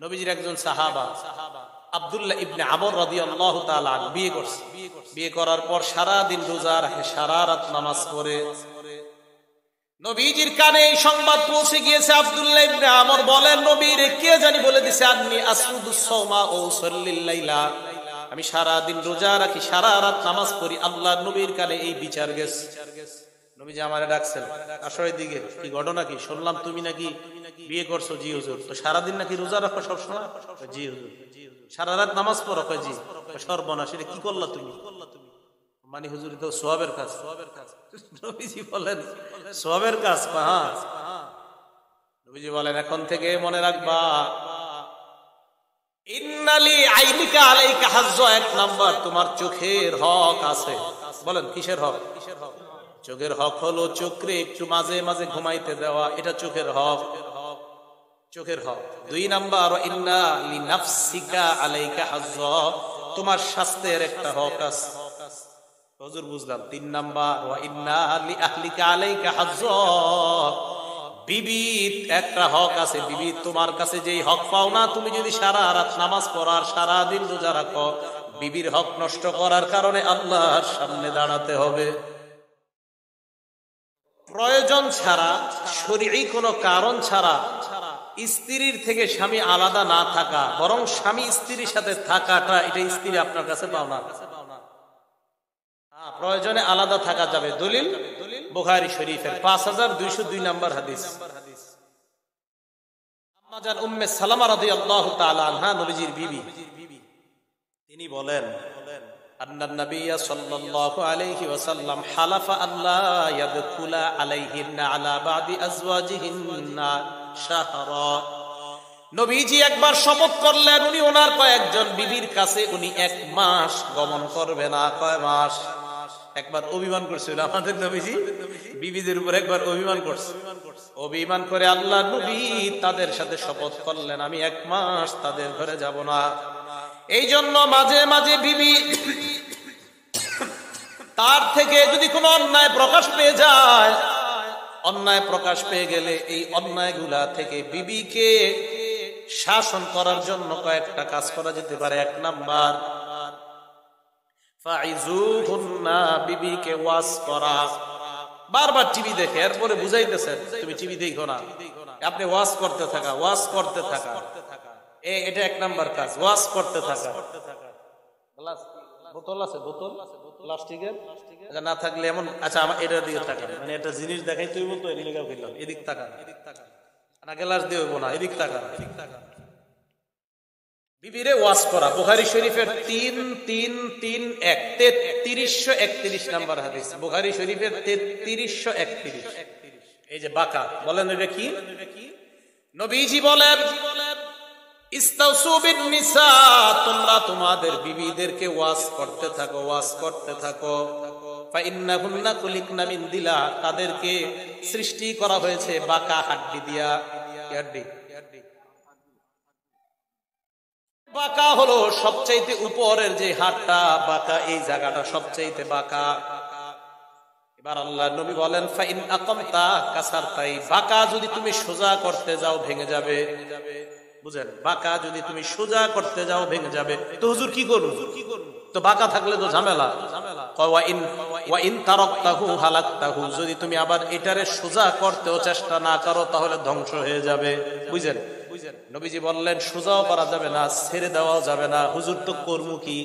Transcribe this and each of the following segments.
নবীজির একজন সাহাবা আব্দুল্লাহ ইবনে আমর রাদিয়াল্লাহু তাআলা বিয়ে করছে। বিয়ে করার পর সারা দিন রোজা রাখে, সারা রাত নামাজ পড়ে। নবীজির কানে এই সংবাদ পৌঁছে গিয়েছে। আব্দুল্লাহ ইবনে আমর বলেন, নবীর কে জানি বলে দিছে আন্নী আসুদুস সাওমা ও উসাল্লিল লাইলা, আমি সারা দিন রোজা রাখি, সারা রাত নামাজ পড়ি। আল্লাহর নবীর কানে এই বিচার গেছে। নবীজি আমারে ডাকছেন, আসলে দিকে কি ঘটনা কি? শুনলাম তুমি নাকি বিয়ে করছো। জি হুজুর। তো সারাদিন নাকি রোজা রাখো সবসময়? জি হুজুর। সারা রাত নামাজ পড়ো? জি। সর্বনাশ, এটা কি করলা তুমি? মানে হুজুর তো সোয়াবের কাজ। নবীজি বলেন সোয়াবের কাজ? হ্যাঁ। নবীজি বলেন এখন থেকে মনে রাখবা, ইন্নালি আইনিকা আলাইকা হাজ্জ, এক নাম্বার তোমার চোখের হক আছে। বলেন কিসের হক? চোখের হক হলো চোখে একটু মাঝে মাঝে ঘুমাইতে দেওয়া, এটা চোখের হক। চোখের হক। 2 নাম্বার ইন্না লিনাফসিকা আলাইকা হাজ্জ, তোমার স্বাস্থ্যের একটা হক আছে। হুজুর বুঝলাম। 3 নাম্বার ওয়া ইন্না লিআহলিকা আলাইকা হাজ্জ, বিবির একটা হক আছে। বিবি তোমার কাছে যেই হক পাও না, তুমি যদি সারা রাত নামাজ পড়ার সারা দিন রোজা রাখো, বিবির হক নষ্ট করার কারণে আল্লাহর সামনে দাঁড়াতে হবে। প্রয়োজন ছাড়া, শরীয়ী কোনো কারণ ছাড়া স্ত্রীর থেকে স্বামী আলাদা না থাকা, বরং স্বামী স্ত্রীর সাথে থাকাটা, এটা স্ত্রী আপনার কাছে পাও না। প্রয়োজনে আলাদা থাকা যাবে। দলিল বুখারী শরীফের 5202 নম্বর হাদিস। আম্মা জান উম্মে সালামা রাদিয়াল্লাহু তাআলা আনহা, নবীজির বিবি, তিনি বলেন আন্নান নাবিয়্য সাল্লাল্লাহু আলাইহি ওয়াসাল্লাম হালাফা আল্লা ইয়াদখুলা আলাইহিন্না আলা বাদি আজওয়াজিহিন্না শাহরা, নবীজি একবার শপথ করলেন উনি ওনার কয়েকজন বিবির কাছে উনি 1 মাস গমন করবে না। কয় মাস? একবার অভিমান করছিল আমাদের নবীজি, বিবিদের উপর একবার অভিমান করছে। অভিমান করে আল্লাহ নবী তাদের সাথে শপথ করলেন আমি 1 মাস তাদের ঘরে যাব না। এই জন্য মাঝে মাঝে বিবি তার থেকে যদি কোনো অন্যায় প্রকাশ পেয়ে যায়, অন্যায় প্রকাশ পেয়ে গেলে এই অন্যায়গুলা থেকে বিবিকে শাসন করার জন্য কয়েকটা কাজ করা যেতে পারে। 1 নাম্বার ফাইজুহুন্না, বিবিকে ওয়াজ করা। বারবার টিভি দেখে এরপরে বুঝাইতেছেন তুমি টিভি দেখো না, আপনি ওয়াজ করতে থাকা, ওয়াজ করতে থাকা, এটা 1 নাম্বার কাজ, ওয়াজ করতে থাকা। বোতল আছে? বোতল প্লাস্টিকের না থাকলে এমন, আচ্ছা আমার এটা দিয়ে থাকা, মানে একটা জিনিস দেখাই তুই বলতো এদিক থাকা না, গ্লাস দিয়ে হইব না, এদিক থাকা। বিবিরে ওয়াজ করা। বুখারী শরীফের 3331 নম্বর হাদিস। বুখারী শরীফের 3331। এই যে বাঁকা, বলেন এটা কি? নবীজি বলেন ইস্তাউসু বিন নিসা, তোমরা তোমাদের বিবিদেরকে ওয়াজ করতে থাকো, ওয়াজ করতে থাকো। ফাইন্নাহুন্না খুলিকনা মিন দিলা, তাদেরকে সৃষ্টি করা হয়েছে বাঁকা হাড্ডি দিয়া। হাড্ডি বাঁকা হলো সবচাইতে উপরের যে হাড়টা বাঁকা, এই জায়গাটা সবচাইতে বাঁকা। এবার আল্লাহ নবী বলেন ফাইন আকামতা কাসারতাই, বাঁকা যদি তুমি সোজা করতে যাও ভেঙে যাবে। বুঝেন, বাঁকা যদি তুমি সোজা করতে যাও ভেঙে যাবে। তো হুজুর কি করব? তো বাঁকা থাকলে তো ঝামেলা। ওয়া ইন তারাকতাহু হালাকতাহু, যদি তুমি আবার এটারে সোজা করতেও চেষ্টা না করো তাহলে ধ্বংস হয়ে যাবে। বুঝেন? নবীজি বললেন সোজাও করা যাবে না, ছেড়ে দেওয়াও যাবে না। হুজুর তো করব কি?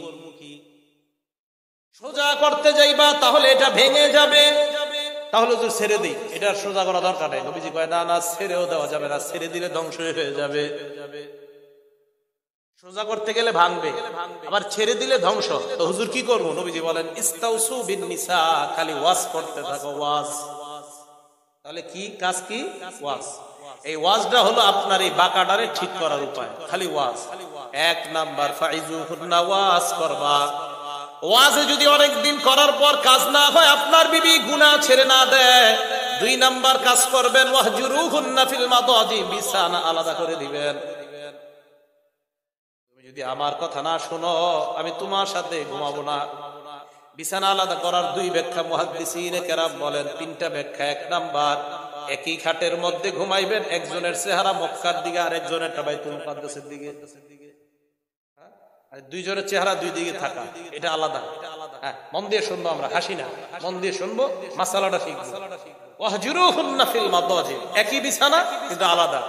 সোজা করতে যাইবা তাহলে এটা ভেঙে যাবে, তাহলে হুজুর ছেড়ে দেই, এটা সোজা করা দরকার নেই। নবীজি কয় না না, ছেড়েও দেওয়া যাবে না, ছেড়ে দিলে ধ্বংস হয়ে যাবে। সোজা করতে গেলে ভাঙবে, আবার ছেড়ে দিলে ধ্বংস। তো হুজুর কি করব? নবীজি বলেন ইস্তাউসু বিন নিসা, খালি ওয়াজ করতে থাকো, ওয়াজ। তাহলে কি কাজ? কি ওয়াজ। এই ওয়াজটা হলো আপনার এই বাঁকাটারে ঠিক করার উপায়, খালি ওয়াজ। 1 নাম্বার ফাইজুহুন্না, ওয়াজ করবা। ওয়াজে যদি অনেকদিন করার পর কাজ না হয়, আপনার বিবি গুনাহ ছেড়ে না দেয়, 2 নাম্বার কাজ করবেন ওয়াহজুরুহুন্না ফিল মাদাজি, বিছানা আলাদা করে দিবেন। তুমি যদি আমার কথা না শোনো আমি তোমার সাথে ঘুমাবো না। বিছানা আলাদা করার 2 ব্যাখ্যা মুহাদ্দিসিনে কেরাম বলেন, 3টা ব্যাখ্যা। 1 নাম্বার একই খাটের মধ্যে ঘুমাইবেন, একজনের চেহারা মক্কার দিকে আর একজনের বাইতুল মুকাদ্দাসের দিকে, দুইজনের চেহারা দুই দিকে থাকা, এটা আলাদা। হ্যাঁ, মন দিয়ে শুনবো, আমরা হাসি না, মন দিয়ে শুনবো, মাসালাটা শিখবো। ওয়াহজুরুহুন্না ফিল মাদাজি, একই বিছানা কিন্তু আলাদা।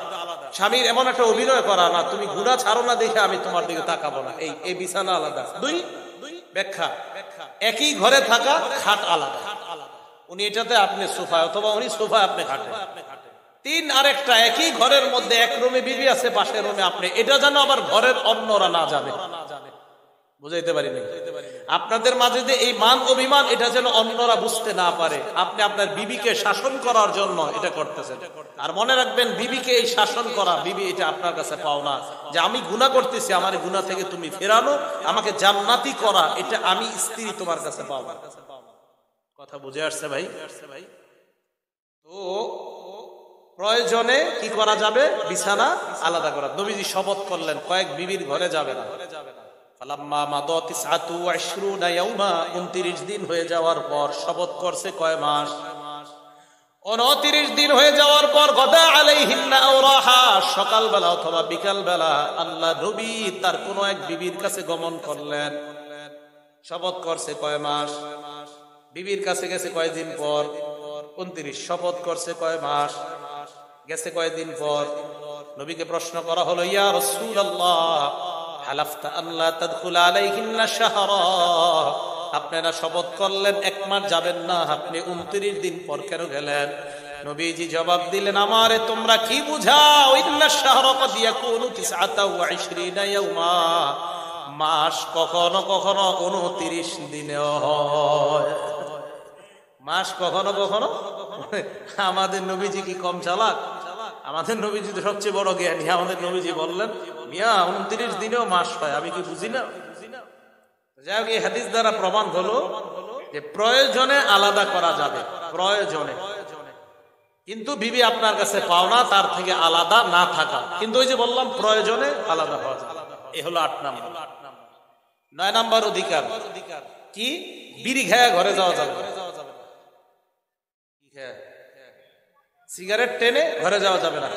স্বামীর এমন একটা অভিনয় করা না, তুমি গুনাহ ছাড়ো না দেখে আমি তোমার দিকে তাকাবো না, এই বিছানা আলাদা। দুই ব্যাখ্যা, একই ঘরে থাকা, খাট আলাদা, উনি এটাতে আপনি সোফায়, অথবা উনি সোফায় আপনি খাটে। তিন, আরেকটা, একই ঘরের মধ্যে এক রুমে বিবি আছে, পাশের রুমে আপনি, এটা যেন আবার ঘরের অন্যরা না জানে। বুঝাইতে পারি নাই? আপনাদের মাঝে যে এই মান অভিমান, এটা যেন অন্যরা বুঝতে না পারে। আপনি আপনার বিবিকে শাসন করার জন্য এটা করতেছেন। আর মনে রাখবেন, বিবিকে এই শাসন করা, বিবি এটা আপনার কাছে পাও না যে আমি গুনাহ করতেছি, আমার গুনাহ থেকে তুমি ফেরানো, আমাকে জান্নাতি করা, এটা আমি স্ত্রী তোমার কাছে পাও না। কথা বুঝে আসছে ভাই? তো প্রয়োজনে কি করা যাবে? বিছানা আলাদা করা। নবীজি শপথ করলেন কয়েক বিবির ঘরে যাবে না। ফালাম্মা মাদাত 29 ইয়াউমা, 29 দিন হয়ে যাওয়ার পর শপথ করছে কয় মাস? 29 দিন হয়ে যাওয়ার পর গদা আলাইহিন্না আওরাহা, সকালবেলা অথবা বিকালবেলা আল্লাহ নবী তার কোন এক বিবির কাছে গমন করলেন। শপথ করছে কয় মাস? বিবির কাছে গেছে কয়দিন পর? 29। শপথ করছে কয় মাস? গেছে কয়দিন পর? নবীকে প্রশ্ন করা হলো, ইয়া রাসূলুল্লাহ, হালাফতা আল্লাহ তাদখুল আলাইহিন্না শাহরা, আপনারা শপথ করলেন এক মাস যাবেন না, আপনি 29 দিন পর কেন গেলেন? নবীজি জবাব দিলেন, আমারে তোমরা কি বুঝাও? ইন্না শাহরা কদ ইয়াকুনু 29 ইয়াউমা, মাস কখনো কখনো 29 দিনেও হয়। মাস কখনো কখনো। আমাদের নবীজি কি কম চালাক? আমাদের নবীজি তো সবচেয়ে বড় জ্ঞানী। আমাদের নবীজি বললেন, মিয়া 29 দিনেও মাস হয়, আমি কি বুঝি না? যাই হোক, এই হাদিস দ্বারা প্রমাণ হলো যে প্রয়োজনে আলাদা করা যাবে, প্রয়োজনে। কিন্তু বিবি আপনার কাছে পাওনা, তার থেকে আলাদা না থাকা। কিন্তু ওই যে বললাম, প্রয়োজনে আলাদা হওয়া যাবে। এই হলো 8 নম্বর। 9 নম্বর অধিকার কি? বিড়ি খেয়ে ঘরে যাওয়া যাবে। সিগারেট টেনে ঘরে যাওয়া যাবে না।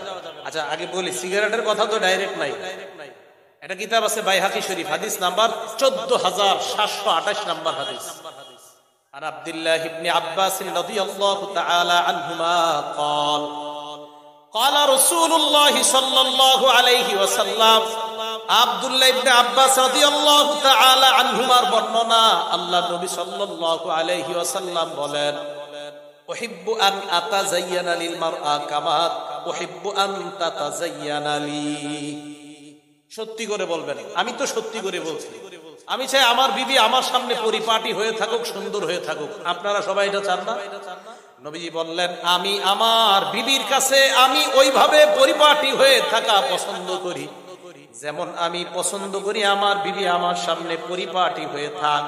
আচ্ছা, আগে বলি, সিগারেটের কথা তো ডাইরেক্ট নাই। এটা কিতাব আছে বাইহাকি শরীফ, হাদিস নাম্বার 14728 নম্বর হাদিস। আর আব্দুল্লাহ ইবনে আব্বাস রাদিয়াল্লাহু তাআলা আনহুমা قال قال رسول الله صلى الله عليه وسلم, আব্দুল্লাহ ইবনে আব্বাস রাদিয়াল্লাহু তাআলা আনহুমার বর্ণনা, আল্লাহর নবী সাল্লাল্লাহু আলাইহি ওয়াসাল্লাম বলেন, উহিব্বু আন আতাযায়্যানা লিল মারআ কামা উহিব্বু আন তাতাযায়্যানা লি। সত্যি করে বলবেন, আমি তো সত্যি করে বলছি, আমি চাই আমার বিবি আমার সামনে পরিপাটি হয়ে থাকুক, সুন্দর হয়ে থাকুক। আপনারা সবাই এটা চান না? নবীজি বললেন, আমি আমার বিবির কাছে আমি ওইভাবে পরিপাটি হয়ে থাকা পছন্দ করি, যেমন আমি পছন্দ করি আমার বিবি আমার সামনে পরিপাটি হয়ে থাক।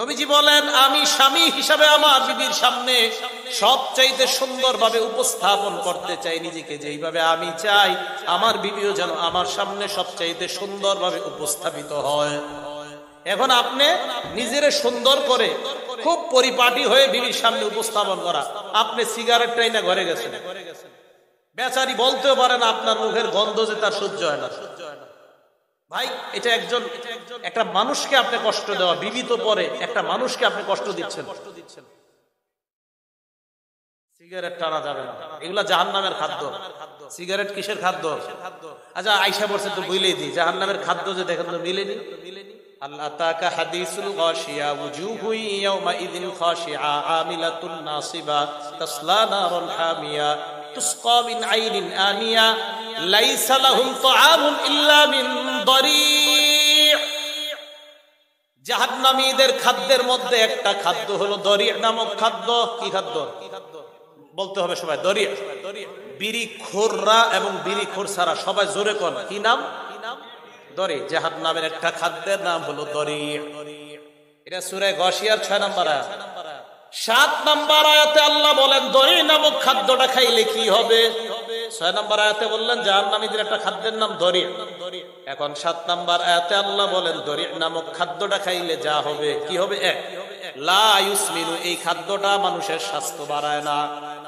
নবীজি বলেন, আমি স্বামী হিসাবে আমার বিবির সামনে সবচাইতে সুন্দরভাবে উপস্থাপন করতে চাই নিজেকে, যেইভাবে আমি চাই আমার বিবিও যেন আমার সামনে সবচাইতে সুন্দরভাবে উপস্থাপিত হয়। এখন আপনি নিজেরে সুন্দর করে খুব পরিপাটি হয়ে বিবির সামনে উপস্থাপন করা, আপনি সিগারেট টাইনা ঘরে গেছেন, বেচারি বলতেও পারে না, আপনার মুখের গন্ধ যে তার সহ্য হয় না। ভাই, এটা একটা মানুষকে আপনি কষ্ট দেওয়া, বিবি তো পরে, একটা মানুষকে আপনি কষ্ট দিচ্ছেন। সিগারেট টানা যাবে না, এগুলা জাহান্নামের খাদ্য। সিগারেট কিসের খাদ্য? আচ্ছা, আয়েশা বলছে তো বুঝলেই দিই, জাহান্নামের খাদ্য যে দেখেন তো মিলেনি। আল্লাহ তাকা হাদিসুল গাশিয়া ওয়াজুহু ইয়াওমা ইযিন খাশিআ আমিলাতুন নাসিবা তাসলা নারুন হামিয়া তুসকা মিন আইনিন আনিয়া লাইসা লাহুম তাআমুন ইল্লা মিন দরি'। জাহান্নামীদের খাদ্যের মধ্যে একটা খাদ্য হলো দরি' নামক খাদ্য। কি খাদ্য বলতে হবে সবাই? দরি'। বিড়িখোররা এবং বিড়িখোর ছাড়া সবাই জোরে কোন কি নাম? দরি'। জাহান্নামের একটা খাদ্যের নাম হলো দরি'। এটা সূরা গাশিয়ার 6 নম্বর আয়াত। 7 নম্বর আয়াতে আল্লাহ বলেন, দরি' নামক খাদ্যটা খাইলে কি হবে? 6 নম্বর আয়াতে বললেন জাহান্নামীদের একটা খাদ্যের নাম দরি'। এখন 7 নম্বর আয়াতে আল্লাহ বলেন, দরি' নামক খাদ্যটা খাইলে যা হবে, কি হবে? লা ইউসমিনু, এই খাদ্যটা মানুষের স্বাস্থ্য বাড়ায় না।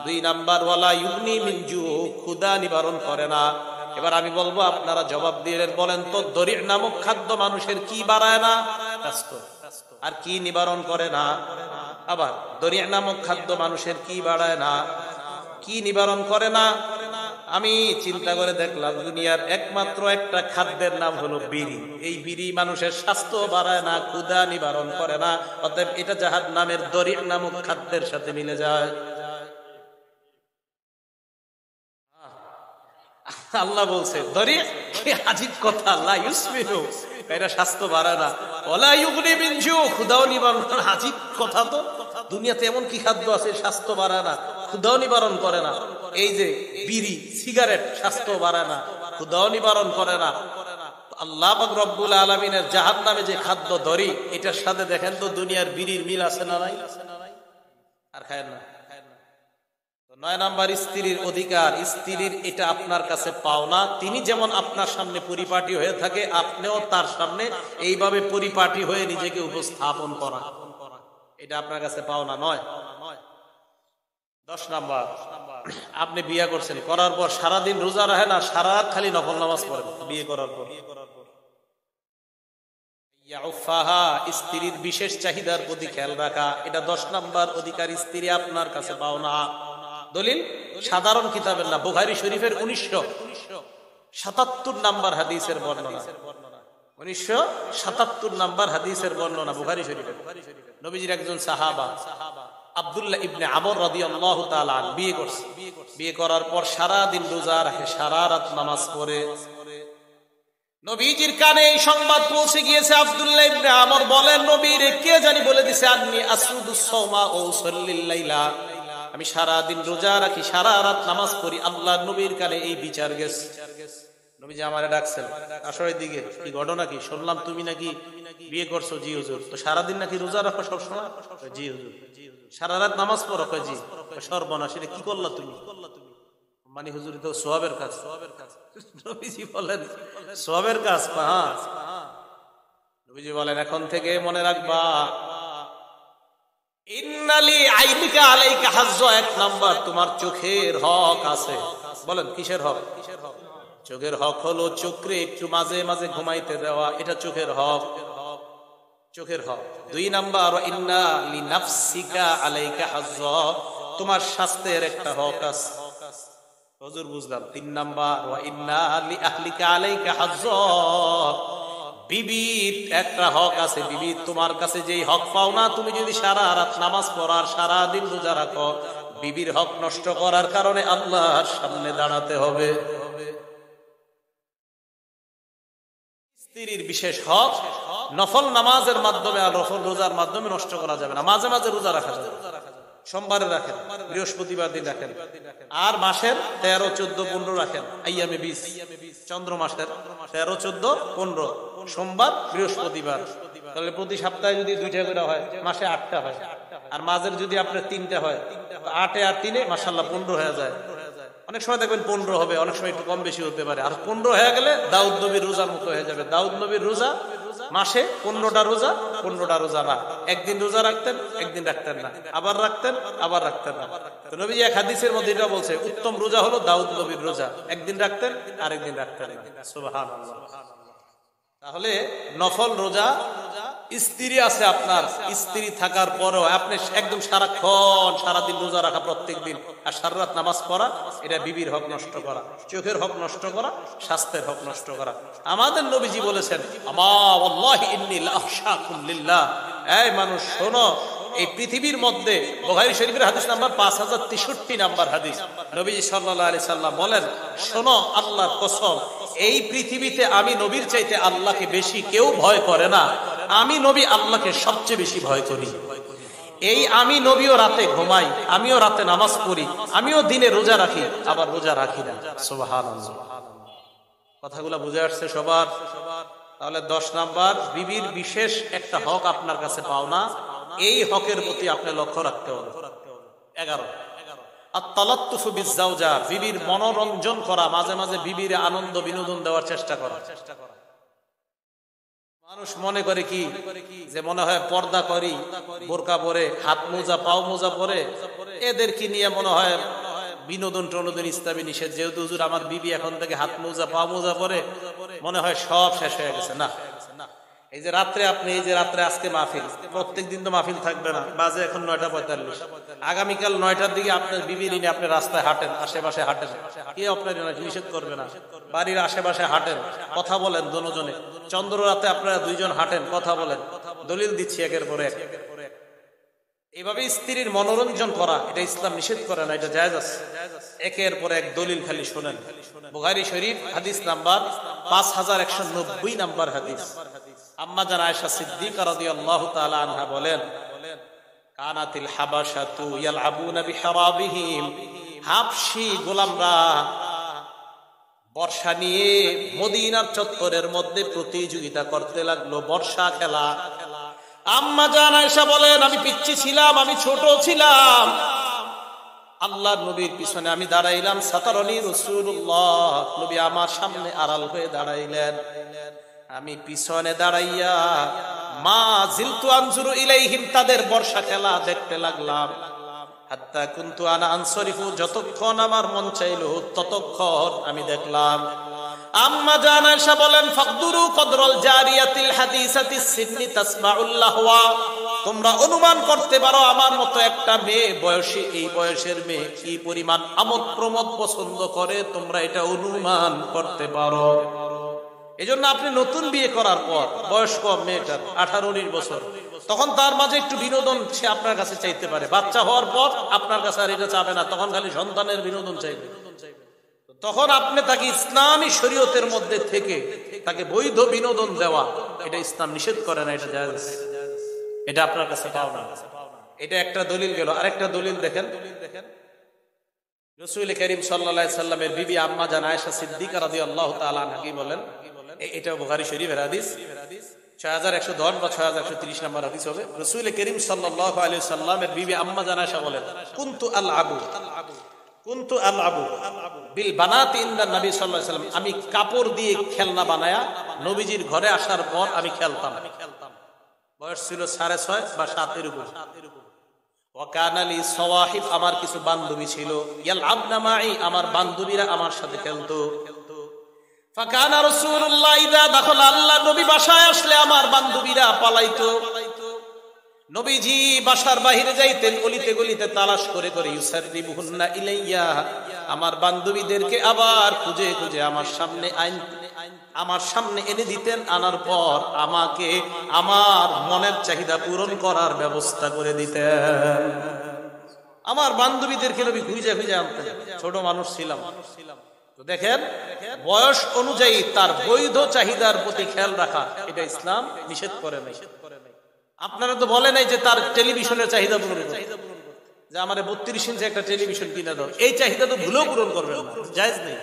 2 নাম্বার ওয়ালা ইউগনি মিন জু, ক্ষুধা নিবারণ করে না। এবার আমি বলবো, আপনারা জবাব দিয়ে বলেন তো, দরি নামক খাদ্য মানুষের কি বাড়ায় না? স্বাস্থ্য। আর কি নিবারণ করে না? আবার দরি নামক খাদ্য মানুষের কি বাড়ায় না, কি নিবারণ করে না? আমি চিন্তা করে দেখলাম, দুনিয়ার একমাত্র একটা খাদ্যের নাম হলো বিড়ি। এই বিড়ি মানুষের স্বাস্থ্য বাড়ায় না, ক্ষুধা নিবারণ করে না। অতএব এটা জাহান্নামের দরি নামক খাদ্যের সাথে মিলে যায়। আল্লাহ বলছে দরি, কি আজীব কথা, আল্লাহ ইউসমিনু, এটা স্বাস্থ্য বাড়ায় না, ওয়ালা ইউগনি মিন জু, ক্ষুধাও নিবারণ করে। আজীব কথা তো, দুনিয়াতে এমন কি খাদ্য আছে স্বাস্থ্য বাড়ায় না, ক্ষুধাও নিবারণ করে না? এই যে বিড়ি, সিগারেট স্বাস্থ্য বাড়ায় না, ক্ষুধাও নিবারণ করে না। আল্লাহ পাক রব্বুল আলামিনের জাহান্নামে যে খাদ্য দরি, এটার সাথে দেখেন তো দুনিয়ার বিড়ির মিল আছে না নাই? আর খায় না। 9 নাম্বার স্ত্রীর অধিকার। স্ত্রীর এটা আপনার কাছে পাওনা। তিনি যেমন আপনার সামনে পরিপাটি হয়ে থাকে, আপনিও তার সামনে এইভাবে পরিপাটি হয়ে নিজেকে উপস্থাপন করা, এটা আপনার কাছে পাওনা নয়। 10 নাম্বার, আপনি বিয়ে করছেন, করার পর সারাদিন রোজা রাখেন আর সারা রাত খালি নফল নামাজ পড়েন। বিয়ে করার পর স্ত্রীর বিশেষ চাহিদার প্রতি খেয়াল রাখা, এটা 10 নাম্বার অধিকার। স্ত্রী আপনার কাছে পাওনা। দলিল সাধারণ কিতাবের না, বুখারী শরীফের 1977 নাম্বার হাদিসের বর্ণনা। 1977 নাম্বার হাদিসের বর্ণনা বুখারী শরীফের। নবীজির একজন সাহাবা আব্দুল্লাহ ইবনে আমর রাদিয়াল্লাহু তাআলা বিয়ে করছে। বিয়ে করার পর সারা দিন রোজা রাখে, সারা রাত নামাজ পড়ে। নবীজির কানে এই সংবাদ পৌঁছে গিয়েছে। আব্দুল্লাহ ইবনে আমর বলেন, নবীর কে জানি বলে দিছে, আন্নী আসুদুস সাওমা ও উসাল্লিল লাইলা, আমি সারা দিন রোজা রাখি, সারা রাত নামাজ পড়ি। আল্লাহর নবীর কানে এই বিচার গেছে। নবীজি আমারে ডাকছেন, আসো এদিকে, কি ঘটনা কি? শুনলাম তুমি নাকি বিয়ে করছো। জি হুজুর। তো সারাদিন নাকি রোজা রাখো সবসময়? জি হুজুর। সারা রাত নামাজ পড়ো? জি। সর্বনাশ, এটা কি করলা তুমি? মানে হুজুর, তো সোয়াবের কাজ। নবীজি বলেন সোয়াবের কাজ? হ্যাঁ। নবীজি বলেন, এখন থেকে মনে রাখবা, ইন্নালি আইনিকা আলাইকা হাজ্জ, 1 নাম্বার তোমার চোখের হক আছে। বলেন কিসের হক? চোখের হক হলো চোখে একটু মাঝে মাঝে ঘুমাইতে দেওয়া, এটা চোখের হক। চোখের হক। 2 নাম্বার, ইন্না লিনাফসিকা আলাইকা হাজ্জ, তোমার স্বাস্থ্যের একটা হক আছে। হুজুর বুঝলাম। 3 নাম্বার, ওয়া ইন্না লিআহলিকা আলাইকা হাজ্জ, বিবির একটা হক আছে। বিবি তোমার কাছে যেই হক পাও না, তুমি যদি সারা রাত নামাজ পড়ার সারা দিন রোজা রাখো, বিবির হক নষ্ট করার কারণে আল্লাহর সামনে দাঁড়াতে হবে। স্ত্রীর বিশেষ হক নফল নামাজের মাধ্যমে আর নফল রোজার মাধ্যমে নষ্ট করা যাবে না। মাঝে মাঝে রোজা রাখা যাবে, সোমবারে রাখেন, বৃহস্পতিবার দিন রাখেন, আর মাসের 13, 14, 15 রাখেন। আইয়ামে 20, চন্দ্র মাসের 13, 14, 15 সোমবার, বৃহস্পতিবার। তাহলে প্রতি সপ্তাহে যদি 2টা করে হয়, মাসে 8টা হয়। আর মাঝের যদি আপনার 3টা হয়, 8 আর 3 মাশাআল্লাহ 15 হয়ে যায়। অনেক সময় দেখবেন 15 হবে, অনেক সময় একটু কম বেশি হতে পারে। আর 15 হয়ে গেলে দাউদ নবীর রোজার মতো হয়ে যাবে। দাউদ নবীর রোজা মাসে 15টা রোজা, 15টা রোজা না। একদিন রোজা রাখতেন, একদিন রাখতেন না, আবার রাখতেন, আবার রাখতেন না। তো নবীজি এক হাদিসের মধ্যে এটা বলছে, উত্তম রোজা হলো দাউদ নবীর রোজা, একদিন রাখতেন, আরেকদিন রাখতেন না। সুবহানাল্লাহ। তাহলে নফল রোজা, স্ত্রী আছে আপনার, স্ত্রী থাকার পরেও আপনি একদম সারাক্ষণ সারাদিন রোজা রাখা প্রত্যেক দিন, আর সারা রাত নামাজ পড়া, এটা বিবির হক নষ্ট করা, চোখের হক নষ্ট করা, স্বাস্থ্যের হক নষ্ট করা। আমাদের নবীজি বলেছেন, আমা ওয়াল্লাহি ইন্নী লাআখশাকুম লিল্লাহ, এই মানুষ শোনো, এই পৃথিবীর মধ্যে বুখারী শরীফের হাদিস নাম্বার 5063 নাম্বার হাদিস, নবীজি সাল্লাল্লাহু আলাইহি সাল্লাম বলেন, শোনো আল্লাহর কসম, এই পৃথিবীতে আমি নবীর চাইতে আল্লাহকে বেশি কেউ ভয় করে না। আমি নবী আল্লাহকে সবচেয়ে বেশি ভয় করি। এই আমি নবীও রাতে ঘুমাই, আমিও রাতে নামাজ পড়ি, আমিও দিনে রোজা রাখি, আবার রোজা রাখি না। সুবহানাল্লাহ। কথাগুলো বুঝে আসছে সবার? তাহলে 10 নাম্বার, বিবির বিশেষ একটা হক আপনার কাছে পাও না, এই হকের প্রতি আপনি লক্ষ্য রাখতে হবে। 11, আত-তালাত্তুফু বিজ-জাওজা, বিবির মনোরঞ্জন করা, মাঝে মাঝে বিবির আনন্দ বিনোদন দেওয়ার চেষ্টা করা। মানুষ মনে করে কি, যে মনে হয় পর্দা করি, বোরকা পরে, হাত মোজা পাও মোজা পরে, এদেরকে নিয়ে মনে হয় বিনোদন টনোদন ইসলামী নিষেধ, যেহেতু হুজুর আমার বিবি এখন থেকে হাত মোজা পা মোজা পরে মনে হয় সব শেষ হয়ে গেছে। না, এই যে রাত্রে আজকে মাহফিল, প্রত্যেক দিন তো মাহফিল থাকবে না, বাজে এখন 9:45, আগামীকাল 9টার দিকে আপনার বিবি নিয়ে আপনি রাস্তায় হাঁটেন, আশেপাশে হাঁটেন, কে আপনার নিষেধ করবে না? বাড়ির আশেপাশে হাঁটেন, কথা বলেন দুজনে, চন্দ্র রাতে আপনারা দুইজন হাঁটেন, কথা বলেন, দলিল দিচ্ছি একের পর এক। এইভাবে স্ত্রীর মনোরঞ্জন করা এটা ইসলাম নিষেধ করে না, এটা জায়েজ আছে। একের পর এক দলিল খালি শোনেন। বুখারী শরীফ হাদিস নাম্বার 5190 নাম্বার হাদিস। আম্মা জান আয়েশা সিদ্দিকা রাদিয়াল্লাহু তাআলা আনহা বলেন, কানাতিল হাবাশাতু ইয়ালআবুনা বিহারাবিহিম, হাবশী গোলামরা বর্ষা নিয়ে মদিনার চত্বরের মধ্যে প্রতিযোগিতা করতে লাগলো, বর্ষা খেলা। আম্মা জান আয়েশা বলেন, আমি পিচ্চি ছিলাম, আমি ছোট ছিলাম, আল্লাহর নবীর পিছনে আমি দাঁড়াইলাম, সাতারনি রাসূলুল্লাহ, নবী আমার সামনে আড়াল হয়ে দাঁড়াইলেন, আমি পিছনে দাঁড়াইয়া মা জিলতু আনজুরু ইলাইহিম, তাদের বর্ষা খেলা দেখতে লাগলাম, হাত্তা কুনতু আনা আনসরিফু, যতক্ষণ আমার মন চাইল ততক্ষণ আমি দেখলাম। আম্মা জান আয়েশা বলেন, ফাকদুরু কদরাল জারিয়াতিল হাদিসাতিস সিন্নি তাসমাউল লাহওয়া, তোমরা অনুমান করতে পারো আমার মতো একটা মেয়ে বয়সী, এই বয়সের মেয়ে কি পরিমাণ আমোদ প্রমোদ পছন্দ করে, তোমরা এটা অনুমান করতে পারো। এজন্য আপনি নতুন বিয়ে করার পর বয়স কম মেয়েটার 18-19 বছর, তখন তার মাঝে একটু বিনোদন সে আপনার কাছে চাইতে পারে। বাচ্চা হওয়ার পর আপনার কাছে আর এটা চাবে না, তখন খালি সন্তানের বিনোদন চাইবে। তখন আপনি তাকে ইসলামী শরীয়তের মধ্যে থেকে তাকে বৈধ বিনোদন দেওয়া, এটা ইসলাম নিষেধ করে না, এটা জায়েজ, এটা আপনার কাছে পাও না। এটা একটা দলিল গেল। আরেকটা দলিল দেখেন, রাসূল করিম সাল্লাল্লাহু আলাইহি সাল্লামের বিবি আম্মা জান আয়েশা সিদ্দিকা রাদিয়াল্লাহু তাআলা আনহা কি বলেন, এটা বুখারী শরীফের হাদিস 6110 বা 6130 নম্বর হাদিস হবে। রাসূল করিম সাল্লাল্লাহু আলাইহি সাল্লামের বিবি আম্মা জান আয়েশা বলেন, কুনতু আলআবু বিল বানাতি ইনদা নবী সাল্লাল্লাহু আলাইহি সাল্লাম, আমি কাপড় দিয়ে খেলনা বানায়া নবীজির ঘরে আসার পর আমি খেলতাম। বয়স ছিল 6.5 বা 7 এর উপর। ওয়া কানা লি সাওয়াহিব, আমার কিছু বান্ধবী ছিল, ইয়ালআবনা মাই, আমার বান্ধবীরা আমার সাথে খেলতো। ফাকানা রাসূলুল্লাহ ইযা দাখালা, আল্লাহ নবী বাসায় আসলে আমার বান্ধবীরা পালাইতো। নবীজি বাসার বাইরে যাইতেন, অলিতে গলিতে তালাশ করে করে, ইউসাররিবুহুন্না ইলাইয়া, আমার বান্ধবীদেরকে আবার খুঁজে খুঁজে আমার সামনে এনে দিতেন। আনার পর আমাকে আমার মনের চাহিদা পূরণ করার ব্যবস্থা করে দিতেন। আমার বান্ধবীদেরকে নবী খুঁজে খুঁজে আনতেন, ছোট মানুষ ছিলাম। তো দেখেন, বয়স অনুযায়ী তার বৈধ চাহিদার প্রতি খেয়াল রাখা, এটা ইসলাম নিষেধ করে নাই। আপনারা তো বলে নাই যে তার টেলিভিশনের চাহিদা পূরণ করতে, যে আমার 32 ইঞ্চি একটা টেলিভিশন কিনে দাও, এই চাহিদা তো ভুলেও পূরণ করবেন না, জায়েজ নেই।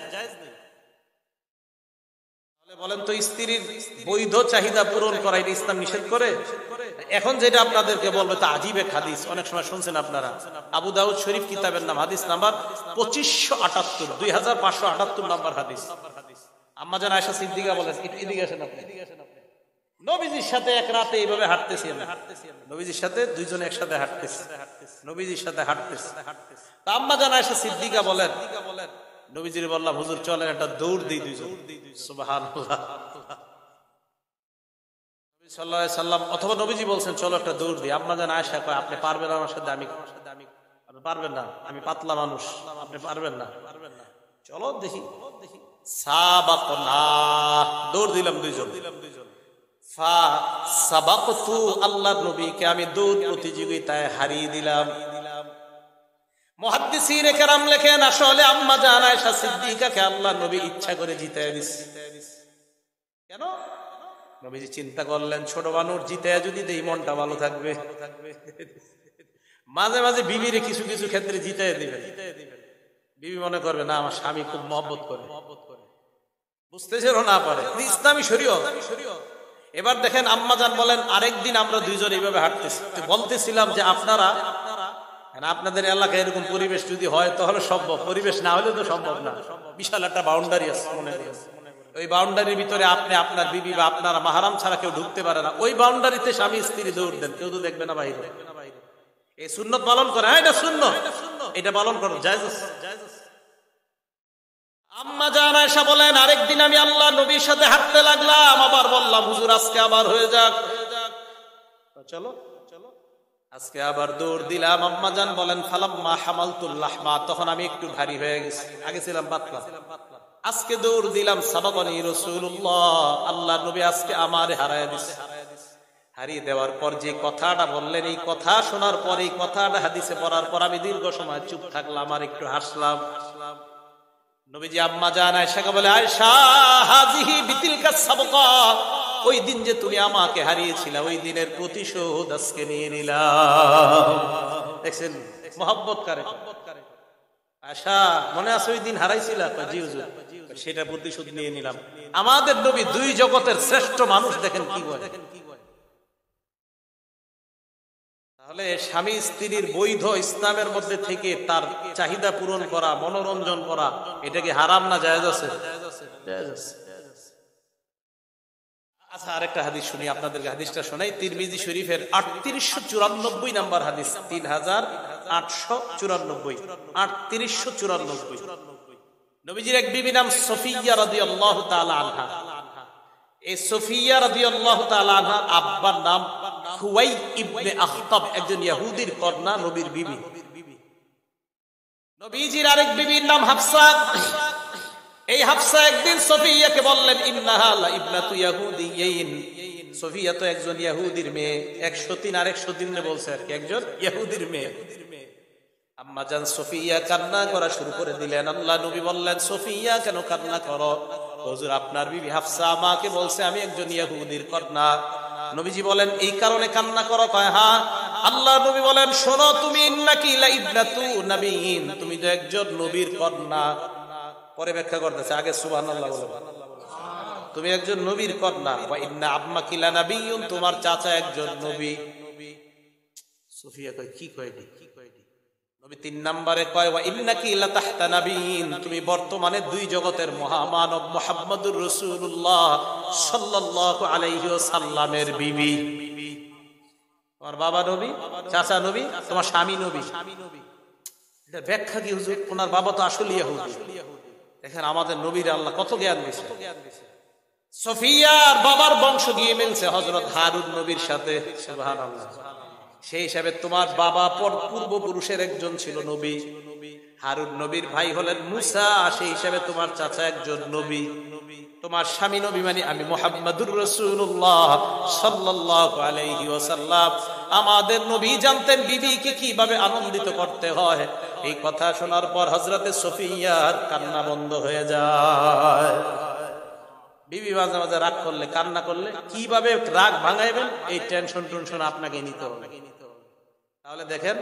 বলেন তো, স্ত্রীর বৈধ চাহিদা পূরণ করা এটা ইসলাম নিষেধ করে? এখন যেটা আপনাদেরকে বলবে তা আজীব এক হাদিস, অনেক সময় শুনছেন আপনারা। আবু দাউদ শরীফ কিতাবের নাম, হাদিস নাম্বার 2578, 2578 নাম্বার হাদিস। আম্মা জান আয়েশা সিদ্দিকা বলেন, এদিকে আসেন আপনি, নবীজির সাথে এক রাতে এইভাবে হাঁটতেছি, নবীজির সাথে দুইজন একসাথে হাঁটতেছি, নবীজির সাথে হাঁটতেছি। তা আম্মা জান আয়েশা সিদ্দিকা বলেন, নবীজির বললাম, হুজুর চলেন একটা দৌড় দিই দুইজন। সুবহানাল্লাহ। নবী সাল্লাল্লাহু আলাইহি সাল্লাম অথবা নবীজি বলছেন চলো একটা দৌড় দিই। আম্মা জান আয়েশা কয়, আপনি পারবেন আমার সাথে? আপনি পারবেন না, আমি পাতলা মানুষ, আপনি পারবেন না, চলো দেখি। সাবাকনা, দৌড় দিলাম দুইজন। ফাসাবাকতু, আল্লাহর নবীকে আমি দৌড় প্রতিযোগিতায় হারিয়ে দিলাম। মুহাদ্দিসিনে কেরাম লেখেন, আসলে আম্মা জান আয়েশা সিদ্দিকাকে আল্লাহর নবী ইচ্ছা করে জিতায় দিছে। কেন? নবীজি চিন্তা করলেন, ছোট মানুষ জিতায় যদি দেই মনটা ভালো থাকবে, মাঝে মাঝে বিবিরে কিছু কিছু ক্ষেত্রে জিতায় দিবেন, বিবি মনে করবে না আমার স্বামী খুব মহব্বত করে, বুঝতেছিল না পারে, ইসলামী শরীয়ত। এবার দেখেন, আম্মা জান বলেন, আরেকদিন আমরা দুইজন এইভাবে হাঁটতেছি, বলতেছিলাম যে আপনাদের এলাকায় এরকম পরিবেশ যদি হয় তাহলে সম্ভব, পরিবেশ না হলে তো সম্ভব না। বিশাল একটা বাউন্ডারি আছে, মনে আছে, ওই বাউন্ডারির ভিতরে আপনি, আপনার বিবি বা আপনার মাহারাম ছাড়া কেউ ঢুকতে পারে না। ওই বাউন্ডারিতে স্বামী স্ত্রী দৌড় দেন, কেউ তো দেখবে না বাইরে। এই সুন্নত পালন করে, হ্যাঁ এটা সুন্নত। এটা পালন করো, জায়েজ আছে। আম্মা জান আয়েশা বলেন, আরেকদিন আমি আল্লাহ নবীর সাথে হাঁটতে লাগলাম, আবার বললাম হুজুর আজকে আবার হয়ে যাক, চলো চলো, আজকে আবার দৌড় দিলাম। আম্মা জান বলেন, ফালাম্মা হামালতুল লাহমা, তখন আমি একটু ভারী হয়ে গেছি, আগে ছিলাম পাতলা, আজকে দৌড় দিলাম। সাবাকানি রাসূলুল্লাহ, আল্লাহ নবী আজকে আমারে হারায় দিছে। হারিয়ে দেওয়ার পর যে কথাটা বললেন, এই কথা শোনার পর, এই কথাটা হাদিসে পড়ার পর আমি দীর্ঘ সময় চুপ থাকলাম আর একটু হাসলাম। নবীজি আম্মা জান আয়েশাকে বলে, আয়েশা হাজিহি বিতিলকা সাবকা, ওই দিন যে তুমি আমাকে হারিয়েছিলে, ওই দিনের প্রতিশোধ আজকে নিয়ে নিলাম। দেখছেন মহব্বত করে। আয়েশা মনে আছে ওই দিন হারাইছিলা? জি হুজুর, সেটা প্রতিশোধ নিয়ে নিলাম। আমাদের নবী দুই জগতের শ্রেষ্ঠ মানুষ, দেখেন কি বলে। তাহলে স্বামী স্ত্রীর বৈধ ইসলামের মধ্যে থেকে তার চাহিদা পূরণ করা, মনোরঞ্জন করা, এটা কি হারাম না জায়েজ আছে? আচ্ছা, আরেকটা হাদিস শুনি আপনাদেরকে, হাদিসটা শোনাই। তিরমিজি শরীফের 3894 নাম্বার হাদিস, 3894, 3894। নবীজির এক বিবি নাম সফিয়া রাদিয়াল্লাহু তাআলা আনহা। এই সফিয়া রাদিয়াল্লাহু তাআলা আনহার আব্বার নাম হুয়াই ইবনে আখতাব, একজন ইহুদির কন্যা, নবীর বিবি। নবীজির আরেক বিবির নাম হাফসা। এই হাফসা একদিন সফিয়াকে বললেন, ইন্নাহা লা ইবনাতু ইয়াহুদিয়্যিন, সফিয়া তো একজন ইহুদির মেয়ে। 103 আর 103 বলছে আর কি, একজন ইহুদির মেয়ে। আম্মা জান সফিয়া কান্না করা শুরু করে দিলেন। আল্লাহ নবী বললেন, সফিয়া কেন কান্না করো? হুজুর আপনার বিবি হাফসা আমাকে বলছে আমি একজন ইহুদির কন্যা। নবীজি বলেন, এই কারণে কান্না করো? কয় হ্যাঁ। আল্লাহ নবী বলেন, শোনো, তুমি ইন্নাকি লা ইবনাতু নাবিয়্যিন, তুমি তো একজন নবীর কন্যা। পরে ব্যাখ্যা করতেছে, আগে সুবহানাল্লাহ বলো, তুমি একজন নবীর কন্যা। ওয়া ইন্না আম্মাকি লা নাবিয়্যুন, তোমার চাচা একজন নবী। সুফিয়া কয়, কি কয়? নবী 3 নম্বরে কয়, ওয়া ইন্নাকি লা তাহতা নাবিয়্যিন, তুমি বর্তমানে দুই জগতের মহামানব মুহাম্মদুর রাসূলুল্লাহ সাল্লাল্লাহু আলাইহি ওয়াসাল্লামের বিবি। তোমার বাবা নবী, চাচা নবী, তোমার স্বামী নবী। এটা ব্যাখ্যা কি হুজুর? ওনার বাবা তো আসলে ইহুদি। দেখেন আমাদের নবীর আল্লাহ কত জ্ঞান দিয়েছে। সফিয়ার বাবার বংশ গিয়ে মিলছে হযরত হারুন নবীর সাথে, সুবহানাল্লাহ। সেই হিসাবে তোমার বাবা পূর্বপুরুষের একজন ছিল নবী। হারুন নবীর ভাই হলেন মুসা, সেই হিসাবে তোমার চাচা একজন নবী। তোমার স্বামী নবী মানে আমি মুহাম্মদুর রাসূলুল্লাহ সাল্লাল্লাহু আলাইহি ওয়াসাল্লাম। আমাদের নবী জানতেন বিবিকে কিভাবে আনন্দিত করতে হয়। এই কথা শোনার পর হযরতে সফিয়ার কান্না বন্ধ হয়ে যায়। বিবি মাঝে মাঝে রাগ করলে, কান্না করলে কিভাবে রাগ ভাঙাইবেন, এই টেনশন আপনাকে নিতে হবে। তাহলে দেখেন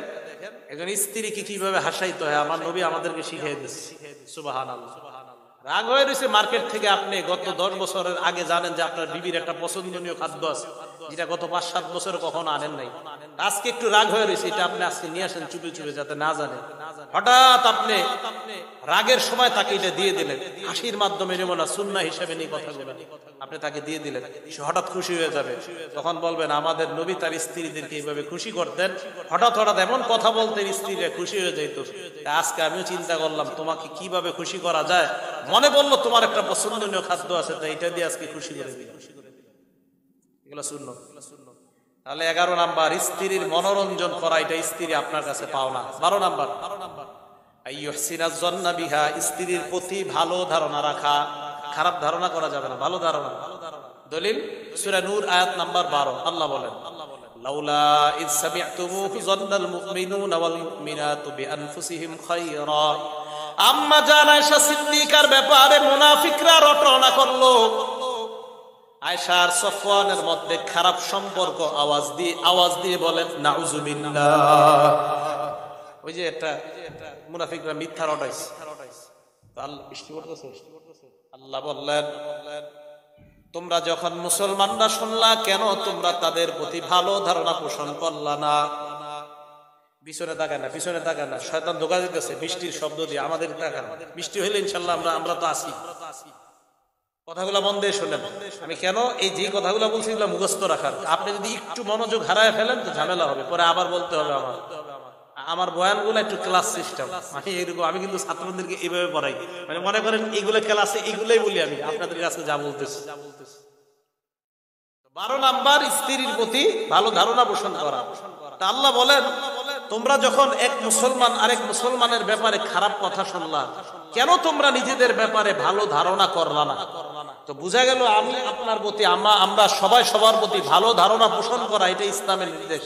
একজন স্ত্রীকে কিভাবে হাসাইতে হয়, আমার নবী আমাদেরকে শিখিয়ে দিচ্ছে। সুবহানাল্লাহ। রাগ হয়ে রয়েছে মার্কেট থেকে, আপনি গত 10 বছরের আগে জানেন যে আপনার বিবির একটা পছন্দনীয় খাদ্য আছে, যেটা গত 5-7 বছরে কখনো আনেন নাই। আজকে একটু রাগ হয়ে রয়েছে, এটা আপনি আজকে নিয়ে আসেন চুপে চুপে, যাতে না জানে। হঠাৎ আপনি রাগের সময় তাকে এটা দিয়ে দিলেন, হাসির মাধ্যমে, যেমন সুন্নাহ হিসেবে নিয়ে কথাগুলো আপনি তাকে দিয়ে দিলেন, সে হঠাৎ খুশি হয়ে যাবে। তখন বলবেন, আমাদের নবী তার স্ত্রীদেরকে এইভাবে খুশি করতেন, হঠাৎ হঠাৎ এমন কথা বলতেন স্ত্রীরা খুশি হয়ে যেত। আজকে আমিও চিন্তা করলাম তোমাকে কিভাবে খুশি করা যায়, মনে বললো তোমার একটা পছন্দনীয় খাদ্য আছে, তাই এটা দিয়ে আজকে খুশি করে দিই। এগুলো সুন্নাহ। তাহলে 11 নাম্বার, স্ত্রীর মনোরঞ্জন করা, এটা স্ত্রী আপনার কাছে পাও না। 12 নাম্বার, আইয়ুহসিনা যন্না বিহা, স্ত্রীর প্রতি ভালো ধারণা রাখা, খারাপ ধারণা করা যাবে না, ভালো ধারণা। দলিল সূরা নূর আয়াত নাম্বার 12, আল্লাহ বলেন, লাউলা ইয সামি'তুমুহু যন্নাল মুমিনুনা ওয়াল মুমিনাতু বিআনফুসিহিম খায়রা। আম্মা জান আয়েশা সিদ্দিকার ব্যাপারে মুনাফিকরা রটনা করলো। আয়েশার সফওয়ানের মধ্যে খারাপ সম্পর্ক আওয়াজ দিয়ে বলেন নাউজুবিল্লাহ। ওই যে একটা মুনাফিকরা মিথ্যা রটাইছে। আল্লাহ বললেন, তোমরা যখন মুসলমানরা শুনলা, কেন তোমরা তাদের প্রতি ভালো ধারণা পোষণ করলা না? পিছনে তাকায় না, শয়তান ধোঁকা দিতেছে বৃষ্টির শব্দ দিয়ে, আমাদের তাকান। বৃষ্টি হইলে ইনশাল্লাহ আমরা তো আসি। কথাগুলো মন দিয়ে শোনেন। আমি কেন এই যে কথাগুলো বলছি, এগুলো মুখস্থ রাখার। আপনি যদি একটু মনোযোগ হারায় ফেলেন তো ঝামেলা হবে, পরে আবার বলতে হবে আমার। আমার বয়ানগুলো একটু ক্লাস সিস্টেম, মানে এরকম। আমি কিন্তু ছাত্রদেরকে এইভাবে পড়াই, মানে মনে করেন এগুলো ক্লাসে এগুলোই বলি আমি আপনাদের কাছে যা বলতেছি। 12 নাম্বার স্ত্রীর প্রতি ভালো ধারণা পোষণ করা। তা আল্লাহ বলেন, তোমরা যখন এক মুসলমান আরেক মুসলমানের ব্যাপারে খারাপ কথা শুনলা, কেন তোমরা নিজেদের ব্যাপারে ভালো ধারণা করলা না? তো বোঝা গেল আমি আপনার প্রতি, আমরা সবাই সবার প্রতি ভালো ধারণা পোষণ করা, এটা ইসলামের নির্দেশ।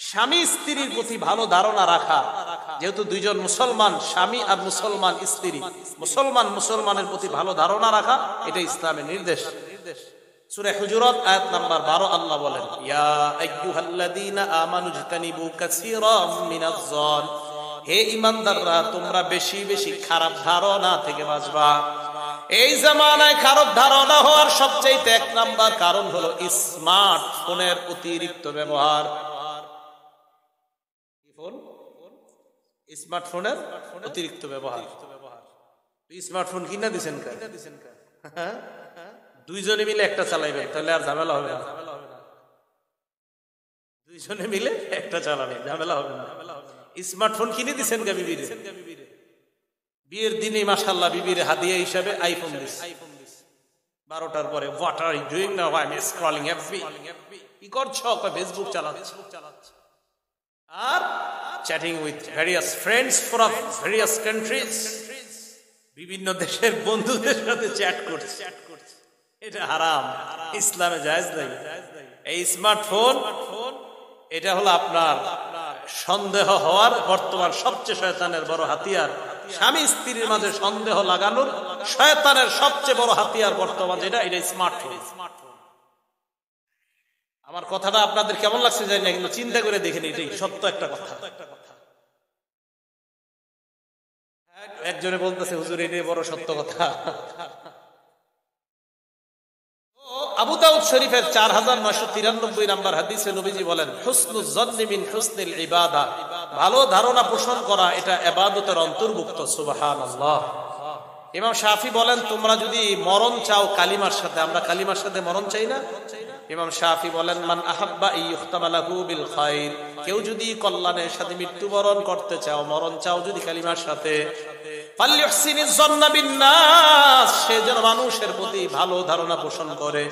স্বামী স্ত্রীর প্রতি ভালো ধারণা রাখা, যেহেতু দুইজন মুসলমান, স্বামী আর মুসলমান স্ত্রী, মুসলমান মুসলমানের প্রতি ভালো ধারণা রাখা, এটা ইসলামের নির্দেশ। সূরা হুজুরাত আয়াত নাম্বার 12 আল্লাহ বলেন, ইয়া আইয়ুহাল্লাযীনা আমানু ইজতানিবু কাসীরাম মিনাজ-যন, হে ঈমানদাররা তোমরা বেশি বেশি খারাপ ধারণা থেকে বাঁচবা। এই জামানায় খারাপ ধারণা হওয়ার সবচেয়ে এক নাম্বার কারণ হলো স্মার্টফোনের অতিরিক্ত ব্যবহার। স্মার্টফোনের অতিরিক্ত ব্যবহার। স্মার্টফোন কিনা দিছেন কার? দুইজনে মিলে একটা চালাইবেন, তাহলে আর ঝামেলা হবে না। দুইজনে মিলে একটা চালাবেন, ঝামেলা হবে না। স্মার্টফোন কিনে দিছেন কা বিবিরে? বিয়ের দিনে মাশাআল্লাহ বিবিরে হাদিয়া হিসাবে আইফোন দিছে। 12টার পরে what are you doing now? I am scrolling FB. কি করছো? ফেসবুক চালাচ্ছি। আর chatting with various friends from various countries, বিভিন্ন দেশের বন্ধুদের সাথে চ্যাট করছে। এটা হারাম, ইসলামে জায়েজ নাই। এই স্মার্টফোন এটা হলো আপনার সন্দেহ হওয়ার বর্তমান সবচেয়ে শয়তানের বড় হাতিয়ার। স্বামী স্ত্রীর মাঝে সন্দেহ লাগানোর শয়তানের সবচেয়ে বড় হাতিয়ার বর্তমান যেটা, এটা স্মার্টফোন। আমার কথাটা আপনাদের কেমন লাগছে জানি না, কিন্তু চিন্তা করে দেখেন, এটাই সত্য একটা কথা। একজনে বলতেছে, হুজুর এটা বড় সত্য কথা। আবু দাউদ শরীফের 4993 নম্বর হাদিসে নবীজি বলেন, হুসনুজ যন্নি মিন হুসনিল ইবাদা, ভালো ধারণা পোষণ করা এটা ইবাদতের অন্তর্ভুক্ত। সুবহানাল্লাহ। ইমাম শাফি বলেন, তোমরা যদি মরণ চাও কালিমার সাথে, আমরা কালিমার সাথে মরণ চাই না? ইমাম শাফি বলেন, মান আহাব্বা ইয়ুখতামালাহু বিল খায়র, কেউ যদি কল্যাণের সাথে মৃত্যুবরণ করতে চাও, মরণ চাও যদি কালিমার সাথে, ফালইহসিনিজ যন্না বিন নাস, সে যেন মানুষের প্রতি ভালো ধারণা পোষণ করে।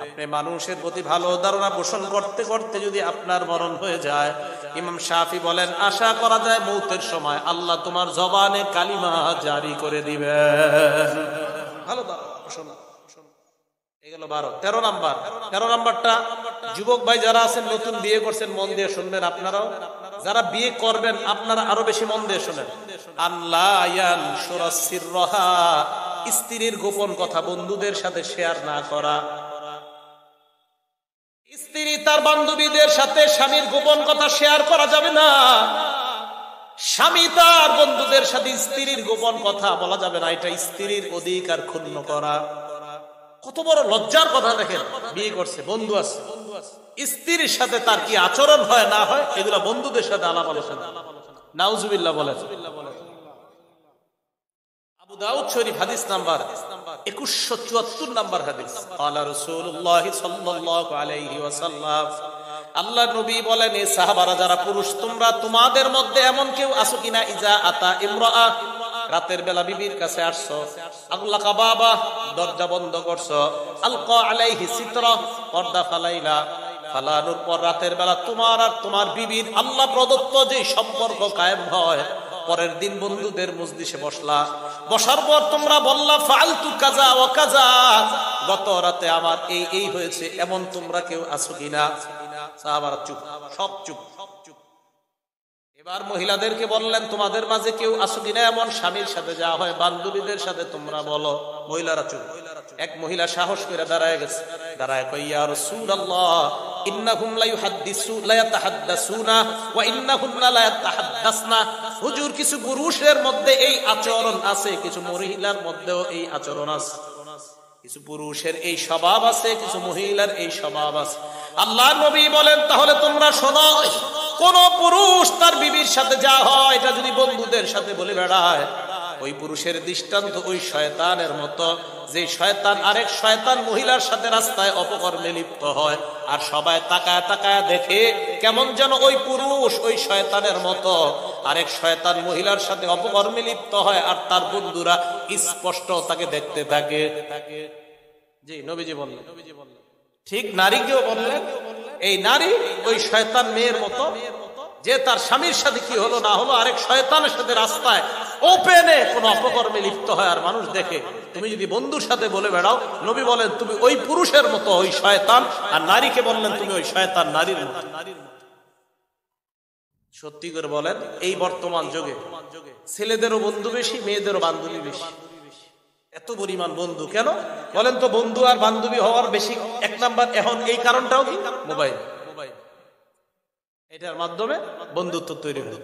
আপনি মানুষের প্রতি ভালো ধারণা পোষণ করতে করতে যদি আপনার মরণ হয়ে যায়, ইমাম শাফি বলেন আশা করা যায় মৌতের সময় আল্লাহ তোমার জবানে কালিমা জারি করে দিবেন। ভালো ধারণা পোষণ। এগুলো 12। 13 নাম্বার, 13 নাম্বারটা যুবক ভাই যারা আছেন, নতুন বিয়ে করছেন, মন দিয়ে শুনবেন। আপনারাও যারা বিয়ে করবেন, আপনারা আরো বেশি মন দিয়ে শুনেন। আল্লাহ ইয়ানশুরা সিররাহা, স্ত্রীর গোপন কথা বন্ধুদের সাথে শেয়ার না করা। স্ত্রী তার বান্ধবীদের সাথে স্বামীর গোপন কথা শেয়ার করা যাবে না। স্বামী তার বন্ধুদের সাথে স্ত্রীর গোপন কথা বলা যাবে না। এটা স্ত্রীর অধিকার ক্ষুণ্ণ করা। কত বড় লজ্জার কথা দেখেন, বিয়ে করছে, বন্ধু আছে, স্ত্রীর সাথে তার কি আচরণ হয় না হয় এগুলা বন্ধুদের সাথে আলাপ আলোচনা। নাউজুবিল্লাহ বলেন। আবু দাউদ শরীফ হাদিস নাম্বার 2174 নাম্বার হাদিস, ক্বালা রাসূলুল্লাহ সাল্লাল্লাহু আলাইহি ওয়াসাল্লাম, আল্লাহর নবী বলেন, এই সাহাবারা যারা পুরুষ, তোমরা তোমাদের মধ্যে এমন কেউ আছো কিনা, ইজা আতা ইমরাআ, রাতের বেলা বিবির কাছে আসছো, আগলাকা বাবা, দরজা বন্ধ করছো, আলকা আলাইহি সিতরা, পর্দা ফালাইলা, ফালানোর পর রাতের বেলা তোমার আর তোমার বিবির আল্লাহ প্রদত্ত যে সম্পর্ক কায়েম হয়, পরের দিন বন্ধুদের মজলিসে বসলা, বসার পর তোমরা বললা ফালতু কাজা ওয়া কাজা, গত রাতে আমার এই এই হয়েছে, এমন তোমরা কেউ আছো কিনা? সাহাবারা চুপ, সব চুপ। এবার মহিলাদেরকে বললেন, তোমাদের মাঝে কেউ আছো কিনা এমন স্বামীর সাথে যা হয় বান্ধবীদের সাথে তোমরা বলো। মহিলারা চুপ। এক মহিলা সাহস করে দাঁড়ায় গেছে, দাঁড়ায় কই, ইয়া রাসূলুল্লাহ ইন্নাহুম লা ইয়াতাহাদ্দাসুনা ওয়া ইন্নাহুন্না লা ইয়াতাহাদ্দাসনা, হুজুর কিছু পুরুষের মধ্যে এই আচরণ আছে, কিছু মহিলার মধ্যেও এই আচরণ আছে, কিছু পুরুষের এই স্বভাব আছে, কিছু মহিলার এই স্বভাব আছে। আল্লাহ নবী বলেন, তাহলে তোমরা শোনো, কোন পুরুষ তার বিবির সাথে যা হয় এটা যদি বন্ধুদের সাথে বলে বেড়ায়, ওই পুরুষের দৃষ্টান্ত ওই শয়তানের মতো, যে শয়তান আরেক শয়তান মহিলার সাথে রাস্তায় অপকর্মে লিপ্ত হয়, আর সবাই তাকায় তাকায় দেখে কেমন যেন ওই পুরুষ ওই শয়তানের মতো আরেক শয়তান মহিলার সাথে অপকর্মে লিপ্ত হয়, আর তার বন্ধুরা স্পষ্ট তাকে দেখতে থাকে। জি নবীজি বললেন, ঠিক নারীকেও বললেন এই নারী ওই শয়তান মেয়ের মতো, যে তার স্বামীর সাথে কি হলো না হলো আরেক শয়তানের সাথে রাস্তায় ওপেনে কোন অপকর্মে লিপ্ত হয় আর মানুষ দেখে, তুমি যদি বন্ধুর সাথে বলে বেড়াও, নবী বলেন তুমি ওই পুরুষের মতো ওই শয়তান, আর নারীকে বললেন তুমি ওই শয়তান নারীর মতো। সত্যি করে বলেন এই বর্তমান যুগে ছেলেদেরও বন্ধু বেশি, মেয়েদেরও বান্ধবী বেশি। এত পরিমাণ বন্ধু কেন বলেন তো? বন্ধু আর বান্ধবী হওয়ার বেশি এক নাম্বার এখন এই কারণটাও কি মোবাইল। এটার মাধ্যমে বন্ধুত্ব তৈরি হয়।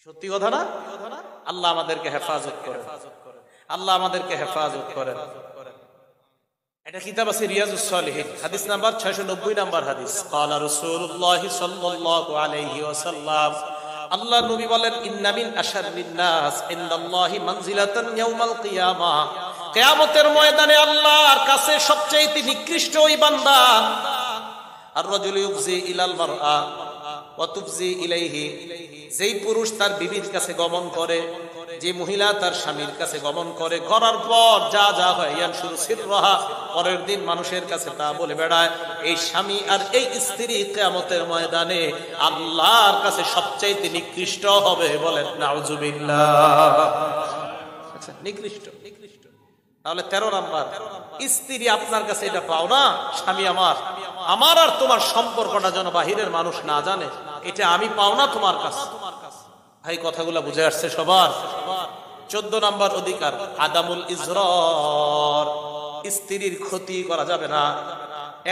সত্যি কথা না? আল্লাহ আমাদেরকে হেফাজত করে, আল্লাহ আমাদেরকে হেফাজত করে। এটা কিতাব আছে রিয়াজুস সালিহিন, হাদিস নাম্বার 690 নাম্বার হাদিস। ক্বালা রাসূলুল্লাহ সাল্লাল্লাহু আলাইহি ওয়াসাল্লাম, আল্লাহ নবী বলেন, ইন্না মিন আশাররিন নাস ইনদাল্লাহি মানজিলাতান ইয়াউমাল কিয়ামাহ, কিয়ামতের ময়দানে আল্লাহর কাছে সবচেয়ে নিকৃষ্ট ওই বান্দা আর রাজুলু ইউফজি ইলাল মারআ ওয়া তুফজি ইলাইহি, যেই পুরুষ তার বিবির কাছে গমন করে, যে মহিলা তার স্বামীর কাছে গমন করে, করার পর যা যা হয় ইয়ানশুরু সিররাহা, পরের দিন মানুষের কাছে তা বলে বেড়ায়, এই স্বামী আর এই স্ত্রী কিয়ামতের ময়দানে আল্লাহর কাছে সবচেয়ে নিকৃষ্ট হবে। বলেন নাউজুবিল্লাহ। আচ্ছা নিকৃষ্ট, তাহলে 13 নাম্বার, স্ত্রী আপনার কাছে এটা পাও না, স্বামী আমার আর তোমার সম্পর্কটা যেন বাহিরের মানুষ না জানে, এটা আমি পাও না তোমার কাছে। ভাই কথাগুলা বুঝে আসছে সবার? 14 নাম্বার অধিকার, আদামুল ইজরার, স্ত্রীর ক্ষতি করা যাবে না।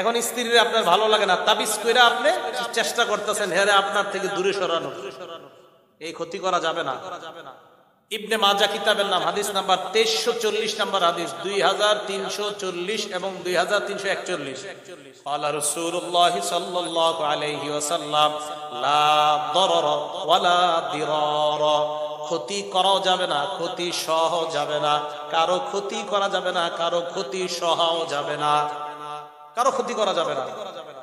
এখন স্ত্রীর আপনার ভালো লাগে না, তাবিজ কইরা আপনি চেষ্টা করতেছেন হেরে আপনার থেকে দূরে সরানো, এই ক্ষতি করা যাবে না। ইবনে মাজাহ কিতাবের নাম, হাদিস নাম্বার 2340 নাম্বার হাদিস, 2340 এবং 2341। ক্বালা রাসূলুল্লাহ সাল্লাল্লাহু আলাইহি ওয়াসাল্লাম, লা দারারা ওয়ালা দিরারা, ক্ষতি করা যাবে না, ক্ষতি সহ যাবে না, কারো ক্ষতি করা যাবে না, কারো ক্ষতি সহ যাবে না, কারো ক্ষতি করা যাবে না।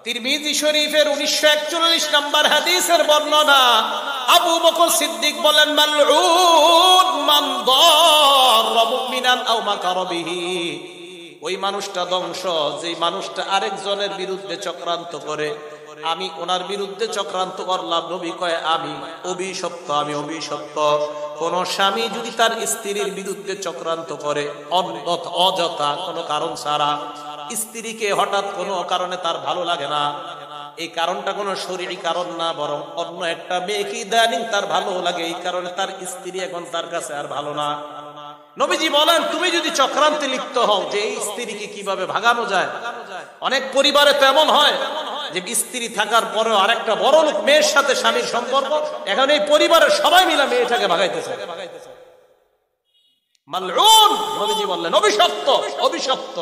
তিরমিজি শরীফের 1941 নাম্বার হাদিসের বর্ণনা, আবু বকর সিদ্দিক বলেন, মালউন মান দাররা মুমিনান আও মাকারা বিহি, ওই মানুষটা ধ্বংস যে মানুষটা আরেকজনের বিরুদ্ধে চক্রান্ত করে। আমি ওনার বিরুদ্ধে চক্রান্ত করলাম, নবী কয় আমি অভিশপ্ত, আমি অভিশপ্ত। কোন স্বামী যদি তার স্ত্রীর বিরুদ্ধে চক্রান্ত করে অযথা কোনো কারণ ছাড়া, স্ত্রীকে হঠাৎ কোনো কারণে তার ভালো লাগে না, এই কারণটা কোনো শরীরী কারণ না, বরং অন্য একটা মেয়েকে ইদানিং তার ভালো লাগে, এই কারণে তার স্ত্রী এখন তার কাছে আর ভালো না। নবীজি বলেন তুমি যদি চক্রান্তে লিপ্ত হও যে এই স্ত্রীকে কিভাবে ভাগানো যায়। অনেক পরিবারে তো এমন হয় যে স্ত্রী থাকার পরেও আরেকটা বড় লোক মেয়ের সাথে স্বামীর সম্পর্ক, এখন এই পরিবারের সবাই মিলে মেয়েটাকে ভাগাইতেছে। মালউন, নবীজি বললেন অভিশপ্ত, অভিশপ্ত।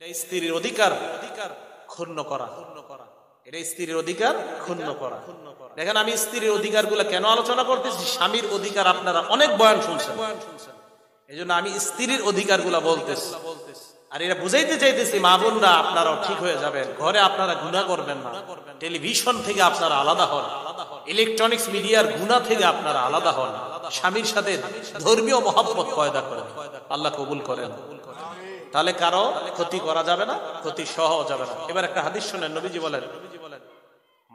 এটা স্ত্রীর অধিকার ক্ষুণ্ণ করা, এটা স্ত্রীর অধিকার ক্ষুণ্ণ করা। দেখেন আমি স্ত্রীর অধিকার গুলা কেন আলোচনা করতেছি, স্বামীর অধিকার আপনারা অনেক বয়ান শুনছেন, এই জন্য আমি স্ত্রীর অধিকার গুলা বলতেছি। আর এটা বুঝাইতে চাইতেছি মা বোনরা আপনারাও ঠিক হয়ে যাবেন, ঘরে আপনারা গুনাহ করবেন না, টেলিভিশন থেকে আপনারা আলাদা হন, ইলেকট্রনিক্স মিডিয়ার গুনাহ থেকে আপনারা আলাদা হন, স্বামীর সাথে ধর্মীয় মহব্বত পয়দা করেন, আল্লাহ কবুল করেন। তাহলে কারো ক্ষতি করা যাবে না, ক্ষতি সহ যাবে না। এবার একটা হাদিস শুনেন, নবীজি বলেন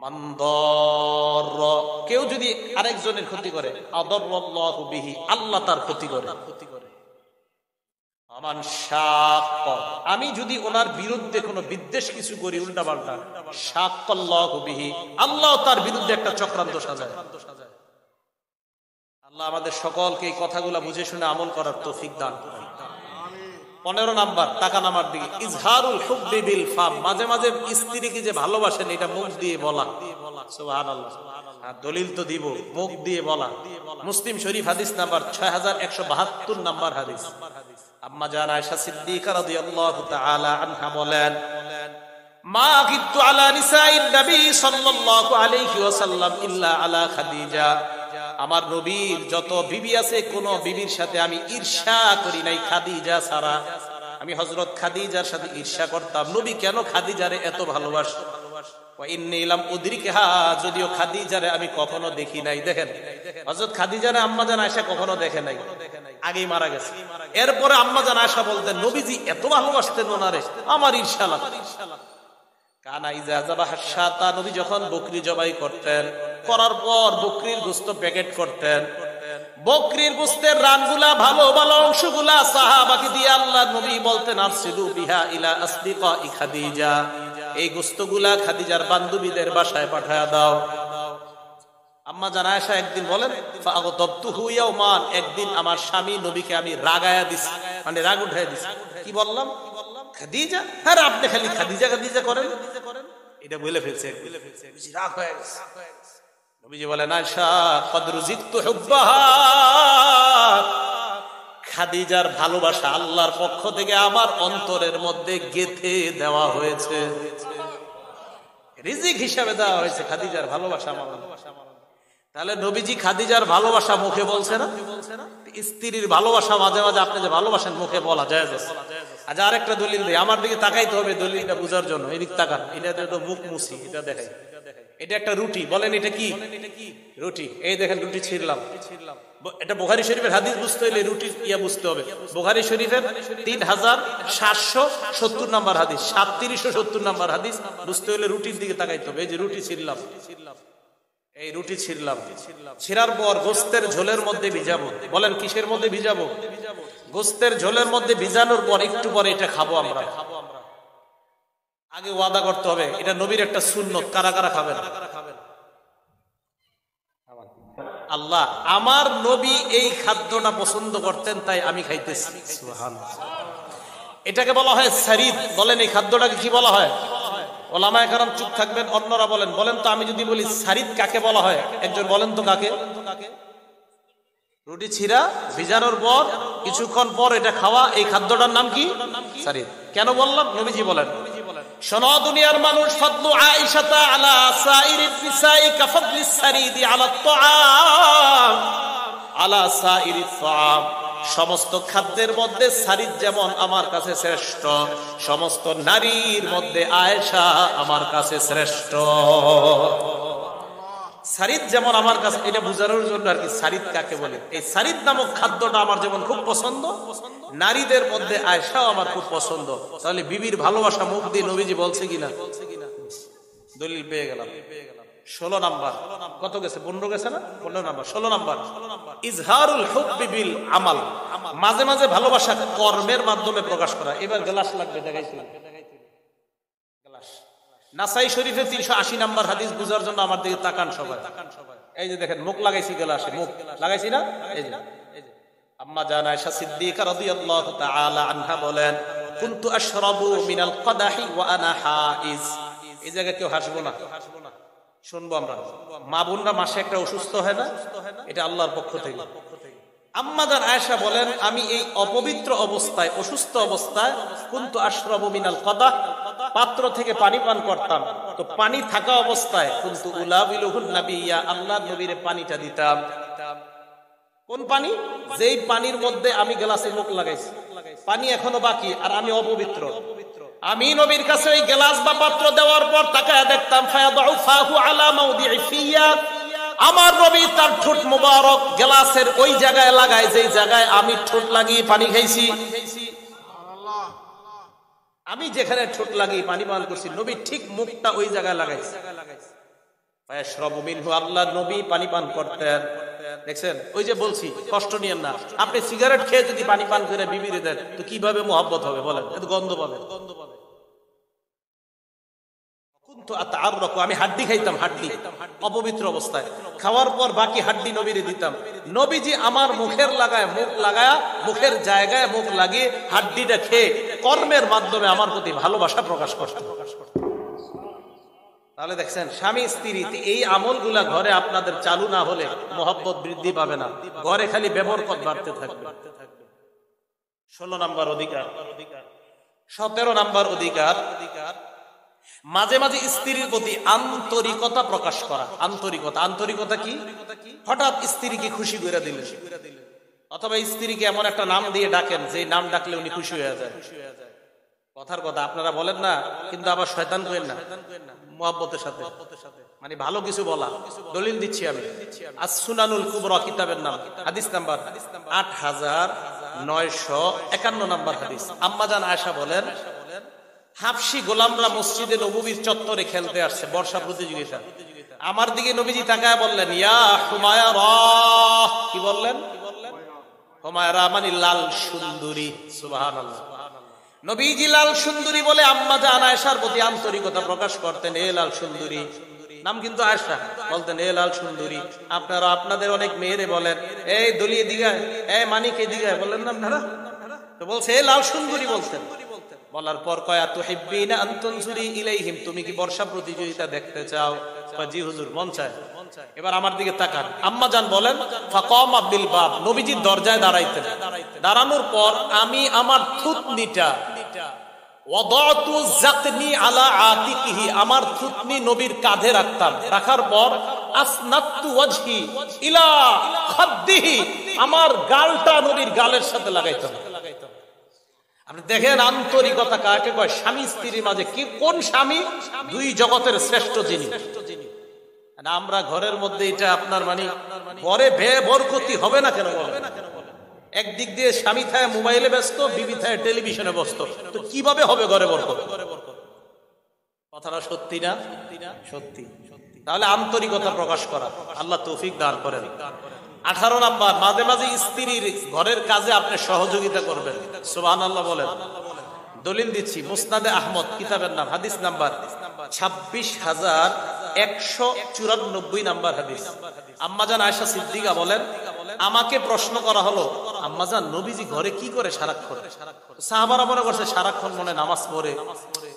মানদর, কেউ যদি আরেকজনের ক্ষতি করে, আদাররাল্লাহু বিহি, আল্লাহ তার ক্ষতি করে। আমান শাক্ক, আমি যদি ওনার বিরুদ্ধে কোনো বিদ্বেষ কিছু করি উল্টা পাল্টা, শাক্কাল্লাহু বিহি, আল্লাহ তার বিরুদ্ধে একটা চক্রান্ত সাজায়। আল্লাহ আমাদের সকলকে এই কথাগুলো বুঝে শুনে আমল করার তৌফিক দান করুন। 15 নাম্বার, টাকা নামার দিকে, ইজহারুল হুব্বি বিল ফাম, মাঝে মাঝে স্ত্রীকে যে ভালোবাসেন এটা মুখ দিয়ে বলা। সুবহানাল্লাহ, দলিল তো দিব, মুখ দিয়ে বলা। মুসলিম শরীফ হাদিস নাম্বার 6172 নাম্বার হাদিস। আম্মা জান আয়েশা সিদ্দিকা রাদিয়াল্লাহু তাআলা আনহা বলেন, মা গিবতু আলা নিসাইন নবী সাল্লাল্লাহু আলাইহি ওয়াসাল্লাম ইল্লা আলা খাদিজা, আমার নবীর যত বিবি আছে কোন বিবির সাথে আমি ঈর্ষা করি নাই খাদিজা ছাড়া। আমি হযরত খাদিজার সাথে ঈর্ষা করতাম। নবী কেন খাদিজারে এত ভালোবাসেন? ওয়া ইন্নী লাম উদরিকহা, যদিও খাদিজারে আমি কখনো দেখি নাই। দেখেন হযরত খাদিজারে আম্মা জান আয়েশা কখনো দেখে নাই, আগেই মারা গেছে। এরপরে আম্মা জান আয়েশা বলতেন নবীজি এত ভালোবাসতেন ওনারে, আমার ঈর্ষা লাগে। কানা ইজা যাবাহা শাতা, নবী যখন বকরি জবাই করতেন, করার পর বকরির গোশত প্যাকেট করতেন, বকরির গোশতের রানগুলা ভালো ভালো অংশগুলা সাহাবাকে দিয়ে আল্লাহ নবী বলতেন আরসিলু বিহা ইলা আসদিকাই খাদিজা, এই গোশতগুলা খাদিজার বান্ধবীদের বাসায় পাঠায়া দাও। আম্মা জান আয়েশা একদিন বলেন ফাগতাবতুহু ইয়াওমান, একদিন আমার স্বামী নবীকে আমি রাগায়া দিছি, মানে রাগ উঠায়া দিছি। কি বললাম? খাদিজা, আরে আপনি খালি খাদিজা খাদিজা করেন, এটা বলে ফেলছে। রাগ হয়ে গেছে। নবীজি বলেন আয়েশা কদ রুজিকতু হুব্বাহা, খাদিজার ভালোবাসা আল্লাহর পক্ষ থেকে আমার অন্তরের মধ্যে গেঁথে দেওয়া হয়েছে, রিজিক হিসাবে দেওয়া হয়েছে খাদিজার ভালোবাসা আমার। তাহলে নবীজি খাদিজার ভালোবাসা মুখে বলছে না? স্ত্রীর ভালোবাসা মাঝে মাঝে আপনি যে ভালোবাসেন মুখে বলা যায়। আচ্ছা আরেকটা দলিল দেই, আমার দিকে তাকাইতে হবে দলিলটা বোঝার জন্য। এদিক তাকান, এটা তো মুখ মুছি, এটা দেখাই। এটা একটা রুটি, বলেন এটা কি? রুটি। এই দেখেন রুটি ছিঁড়লাম। এটা বুখারী শরীফের হাদিস, বুঝতে হলে রুটি ইয়া বুঝতে হবে। বুখারী শরীফের 3770 নম্বর হাদিস, 3770 নম্বর হাদিস বুঝতে হলে রুটির দিকে তাকাইতে হবে। এই যে রুটি ছিঁড়লাম, এই রুটি ছিঁড়লাম, ছিঁড়ার পর গোস্তের ঝোলের মধ্যে ভিজাবো। বলেন কিসের মধ্যে ভিজাবো? গোস্তের ঝোলের মধ্যে ভিজানোর পর একটু পরে এটা খাবো আমরা। আগে ওয়াদা করতে হবে, এটা নবীর একটা সুন্নত। কারা কারা খাবেন? আল্লাহ, আমার নবী এই খাদ্যটা পছন্দ করতেন তাই আমি খাইতেছি। সুবহানাল্লাহ। এটাকে বলা হয় সারিদ। বলেন এই খাদ্যটাকে কি বলা হয়? ওলামায়ে কেরাম চুপ থাকবেন, অন্যরা বলেন। বলেন তো আমি যদি বলি সারিদ কাকে বলা হয়, একজন বলেন তো কাকে? রুটি ছিঁড়া ভিজানোর পর কিছুক্ষণ পর এটা খাওয়া, এই খাদ্যটার নাম কি? সারিদ। কেন বললাম? নবীজি বলেন শোনো দুনিয়ার মানুষ, ফাদলু আয়েশাতা আলা সাইরিন নিসাই কাফদলিস সারিদি আলা তাআম আলা সাইরিত তাআম, সমস্ত খাদ্যের মধ্যে সারিদ যেমন আমার কাছে শ্রেষ্ঠ, সমস্ত নারীর মধ্যে আয়েশা আমার কাছে শ্রেষ্ঠ। সারিদ যেমন আমার কাছে, এটা বোঝানোর জন্য আর কি সারিদ কাকে বলে। এই সারিদ নামক খাদ্যটা আমার যেমন খুব পছন্দ, নারীদের মধ্যে আয়েশাও আমার খুব পছন্দ। তাহলে বিবির ভালোবাসা মুখ দিয়ে নবীজি বলছে কিনা? দলিল পেয়ে গেলাম। 16 নাম্বার। কত গেছে? 15 গেছে না? 15 নাম্বার। 16 নাম্বার ইজহারুল হুব্বি বিল আমাল, মাঝে মাঝে ভালোবাসা কর্মের মাধ্যমে প্রকাশ করা। এবার গ্লাস লাগবে, দেখাইছিলাম গ্লাস। নাসাই শরীফে 380 নাম্বার হাদিস বুঝার জন্য আমার দিকে তাকান সবাই। এই যে দেখেন মুখ লাগাইছি, গ্লাসে মুখ লাগাইছি না? এই যে আম্মা জান আয়েশা সিদ্দিকা রাদিয়াল্লাহু তাআলা আনহা বলেন কুনতু আশরাবু মিনাল কাদাহি ওয়া আনা হাইজ। এই জায়গায় কেউ হাসবো না, শুনবো আমরা। মা বোনরা মাসে একটা অসুস্থ হয় না, এটা আল্লাহর পক্ষ থেকে। আম্মা জান আয়েশা বলেন আমি এই অপবিত্র অবস্থায়, অসুস্থ অবস্থায় কুনতু আশরাবু মিনাল কাদাহ, পাত্র থেকে পানি পান করতাম। তো পানি থাকা অবস্থায় কুনতু উলাবিলুহুন নাবিয়্যা, আল্লাহর নবীরে পানিটা দিতাম। কোন পানি? যেই পানির মধ্যে আমি গ্লাসে মুখ লাগাইছি, পানি এখনো বাকি আর আমি অপবিত্র। আমি নবীর কাছে ওই গ্লাস বা পাত্র দেওয়ার পর তাকায় দেখতাম ফায়াদউ ফাহু আলা মাউদি'i ফিয়া, আমার নবী তার ঠোঁট মোবারক গ্লাসের ওই জায়গায় লাগায় যেই জায়গায় আমি ঠোঁট লাগিয়ে পানি খাইছি। আমি যেখানে ঠোঁট লাগিয়ে পানি পান করছি, নবী ঠিক মুখটা ওই জায়গায় লাগাইছে। ফায়াশরাবু মিনহু, আল্লাহর নবী পানি পান করতেন। দেখছেন, ওই যে বলছি কষ্ট নিয়েন না। আপনি সিগারেট খেয়ে যদি পানি পান করে বিবিরে দেন তো কিভাবে মোহাব্বত হবে বলেন? এত গন্ধ পাবে। আমি হাড্ডি খাইতাম, হাড্ডি অপবিত্র অবস্থায়। খাওয়ার পর বাকি হাড্ডি নবীরে দিতাম। নবীজি আমার মুখের লাগায় মুখ লাগায়া, মুখের জায়গায় মুখ লাগিয়ে হাড্ডিটা খেয়ে কর্মের মাধ্যমে আমার প্রতি ভালোবাসা প্রকাশ করত। তাহলে দেখছেন স্বামী স্ত্রী এই আমলগুলা ঘরে আপনাদের চালু না হলে মহব্বত বৃদ্ধি পাবে না, ঘরে খালি বেবরকত বাড়তে থাকবে। 16 নাম্বার অধিকার। 17 নাম্বার অধিকার, মাঝে মাঝে স্ত্রীর প্রতি আন্তরিকতা প্রকাশ করা। আন্তরিকতা কি? হঠাৎ স্ত্রীকে খুশি করে দিলেন, অথবা স্ত্রীকে এমন একটা নাম দিয়ে ডাকেন যে নাম ডাকলে উনি খুশি হয়ে যায়। কথার কথা আপনারা বলেন না, কিন্তু আবার শয়তান করেন না, মুহাব্বতের সাথে, মানে ভালো কিছু বলা। দলিল দিচ্ছি আমি, আস-সুনানুল কুবরা কিতাবের নাম, হাদিস নাম্বার 8951 নাম্বার হাদিস। আম্মা জান আয়েশা বলেন, হাবশি গোলামরা মসজিদে নববীর চত্বরে খেলতে আসছে, বর্ষা প্রতিযোগিতা। আমার দিকে নবীজি তাকায় বললেন, ইয়া হুমায়রা। কি বললেন? হুমায়রা মানে লাল সুন্দরী। সুবহানাল্লাহ। নবীজি লাল সুন্দরী বলে আম্মা জান আয়েশার প্রতি আন্তরিকতা প্রকাশ করতেন। এ লাল সুন্দরী, নাম কিন্তু আয়েশা, বলতেন এ লাল সুন্দরী। আপনারা আপনাদের অনেক মেয়েরে বলেন, এই দলিয়ে দিঘায়, এই মানিকে দিঘায়, বললেন না আপনারা? তো বলছে এ লাল সুন্দরী বলতেন। বলার পর কয়া তুহিব্বিনা আন তুনজুরি ইলাইহিম, তুমি কি বর্ষা প্রতিযোগিতা দেখতে চাও? জি হুজুর, মন চায়। এবার আমার দিকে তাকান। আম্মা জান বলেন, ফাকামা বিল বাব, নবীজি দরজায় দাঁড়াইতেন। দাঁড়ানোর পর আমি আমার থুতনিটা ওয়াদাতু যাতনি আলা আতিকিহি, আমার থুতনি নবীর কাঁধে রাখতাম। রাখার পর আসনাতু ওয়াজহি ইলা খাদ্দিহি, আমার গালটা নবীর গালের সাথে লাগাইতাম। আপনি দেখেন আন্তরিকতা কাকে কয়? স্বামী স্ত্রীর মাঝে কি, কোন স্বামী? দুই জগতের শ্রেষ্ঠ যিনি। আমরা ঘরের মধ্যে এটা আপনার মানে ঘরে বেবরকতি হবে না কেন বলেন? একদিক দিয়ে স্বামী থায় মোবাইলে ব্যস্ত, বিবি থায় টেলিভিশনে ব্যস্ত, তো কিভাবে হবে ঘরে বরকত? কথাটা সত্যি না? সত্যি। তাহলে আন্তরিকতা প্রকাশ করা, আল্লাহ তৌফিক দান করেন। 18 নাম্বার, মাঝে মাঝে স্ত্রীর ঘরের কাজে আপনি সহযোগিতা করবেন। সুবহানাল্লাহ বলেন। দলিল দিচ্ছি, মুসনাদে আহমদ কিতাবের নাম, হাদিস নাম্বার 26,194 নাম্বার হাদিস। আম্মাজান আয়েশা সিদ্দিকা বলেন, আমাকে প্রশ্ন করা হলো, আম্মাজান নবীজি ঘরে কি করে সারাক্ষণ? সাহাবারা মনে করছে সারাক্ষণ মনে নামাজ পড়ে,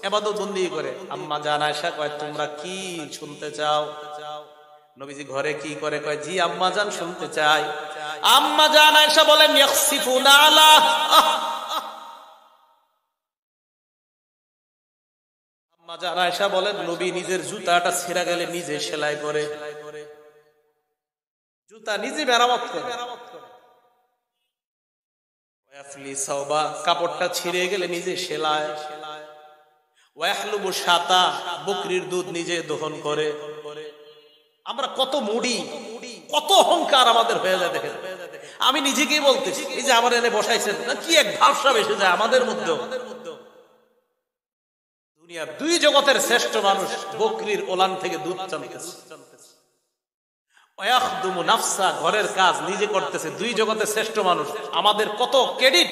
ইবাদত বন্দেগী করে। আম্মাজান আয়েশা কয়, তোমরা কি শুনতে চাও? নবীজি ঘরে কি করে? কয়, জি আম্মাজান শুনতে চাই। আম্মাজান আয়েশা বলেন, ইয়াখসিফুনা আলা, আম্মাজান আয়েশা বলেন, নবী নিজের জুতাটা ছিঁড়া গেলে নিজে সেলাই করে, জুতা নিজে মেরামত করে। ওয়াফলি সাওবা, কাপড়টা ছিঁড়ে গেলে নিজে সেলাই। ওয়াহলুবু শাতা, বকরির দুধ নিজে দহন করে। আমরা কত মুড়ি, কত অহংকার আমাদের হয়ে যায় দেখেন। আমি নিজেকেই বলতেছি, এই যে আমার এনে বসাইছেন, কি এক ভাবসাব এসে যায় আমাদের মধ্যে। দুনিয়ার দুই জগতের শ্রেষ্ঠ মানুষ বকরির ওলান থেকে দুধ টানতেছে। ওয়াখদুমু নাফসা, ঘরের কাজ নিজে করতেছে। দুই জগতের শ্রেষ্ঠ মানুষ, আমাদের কত ক্রেডিট।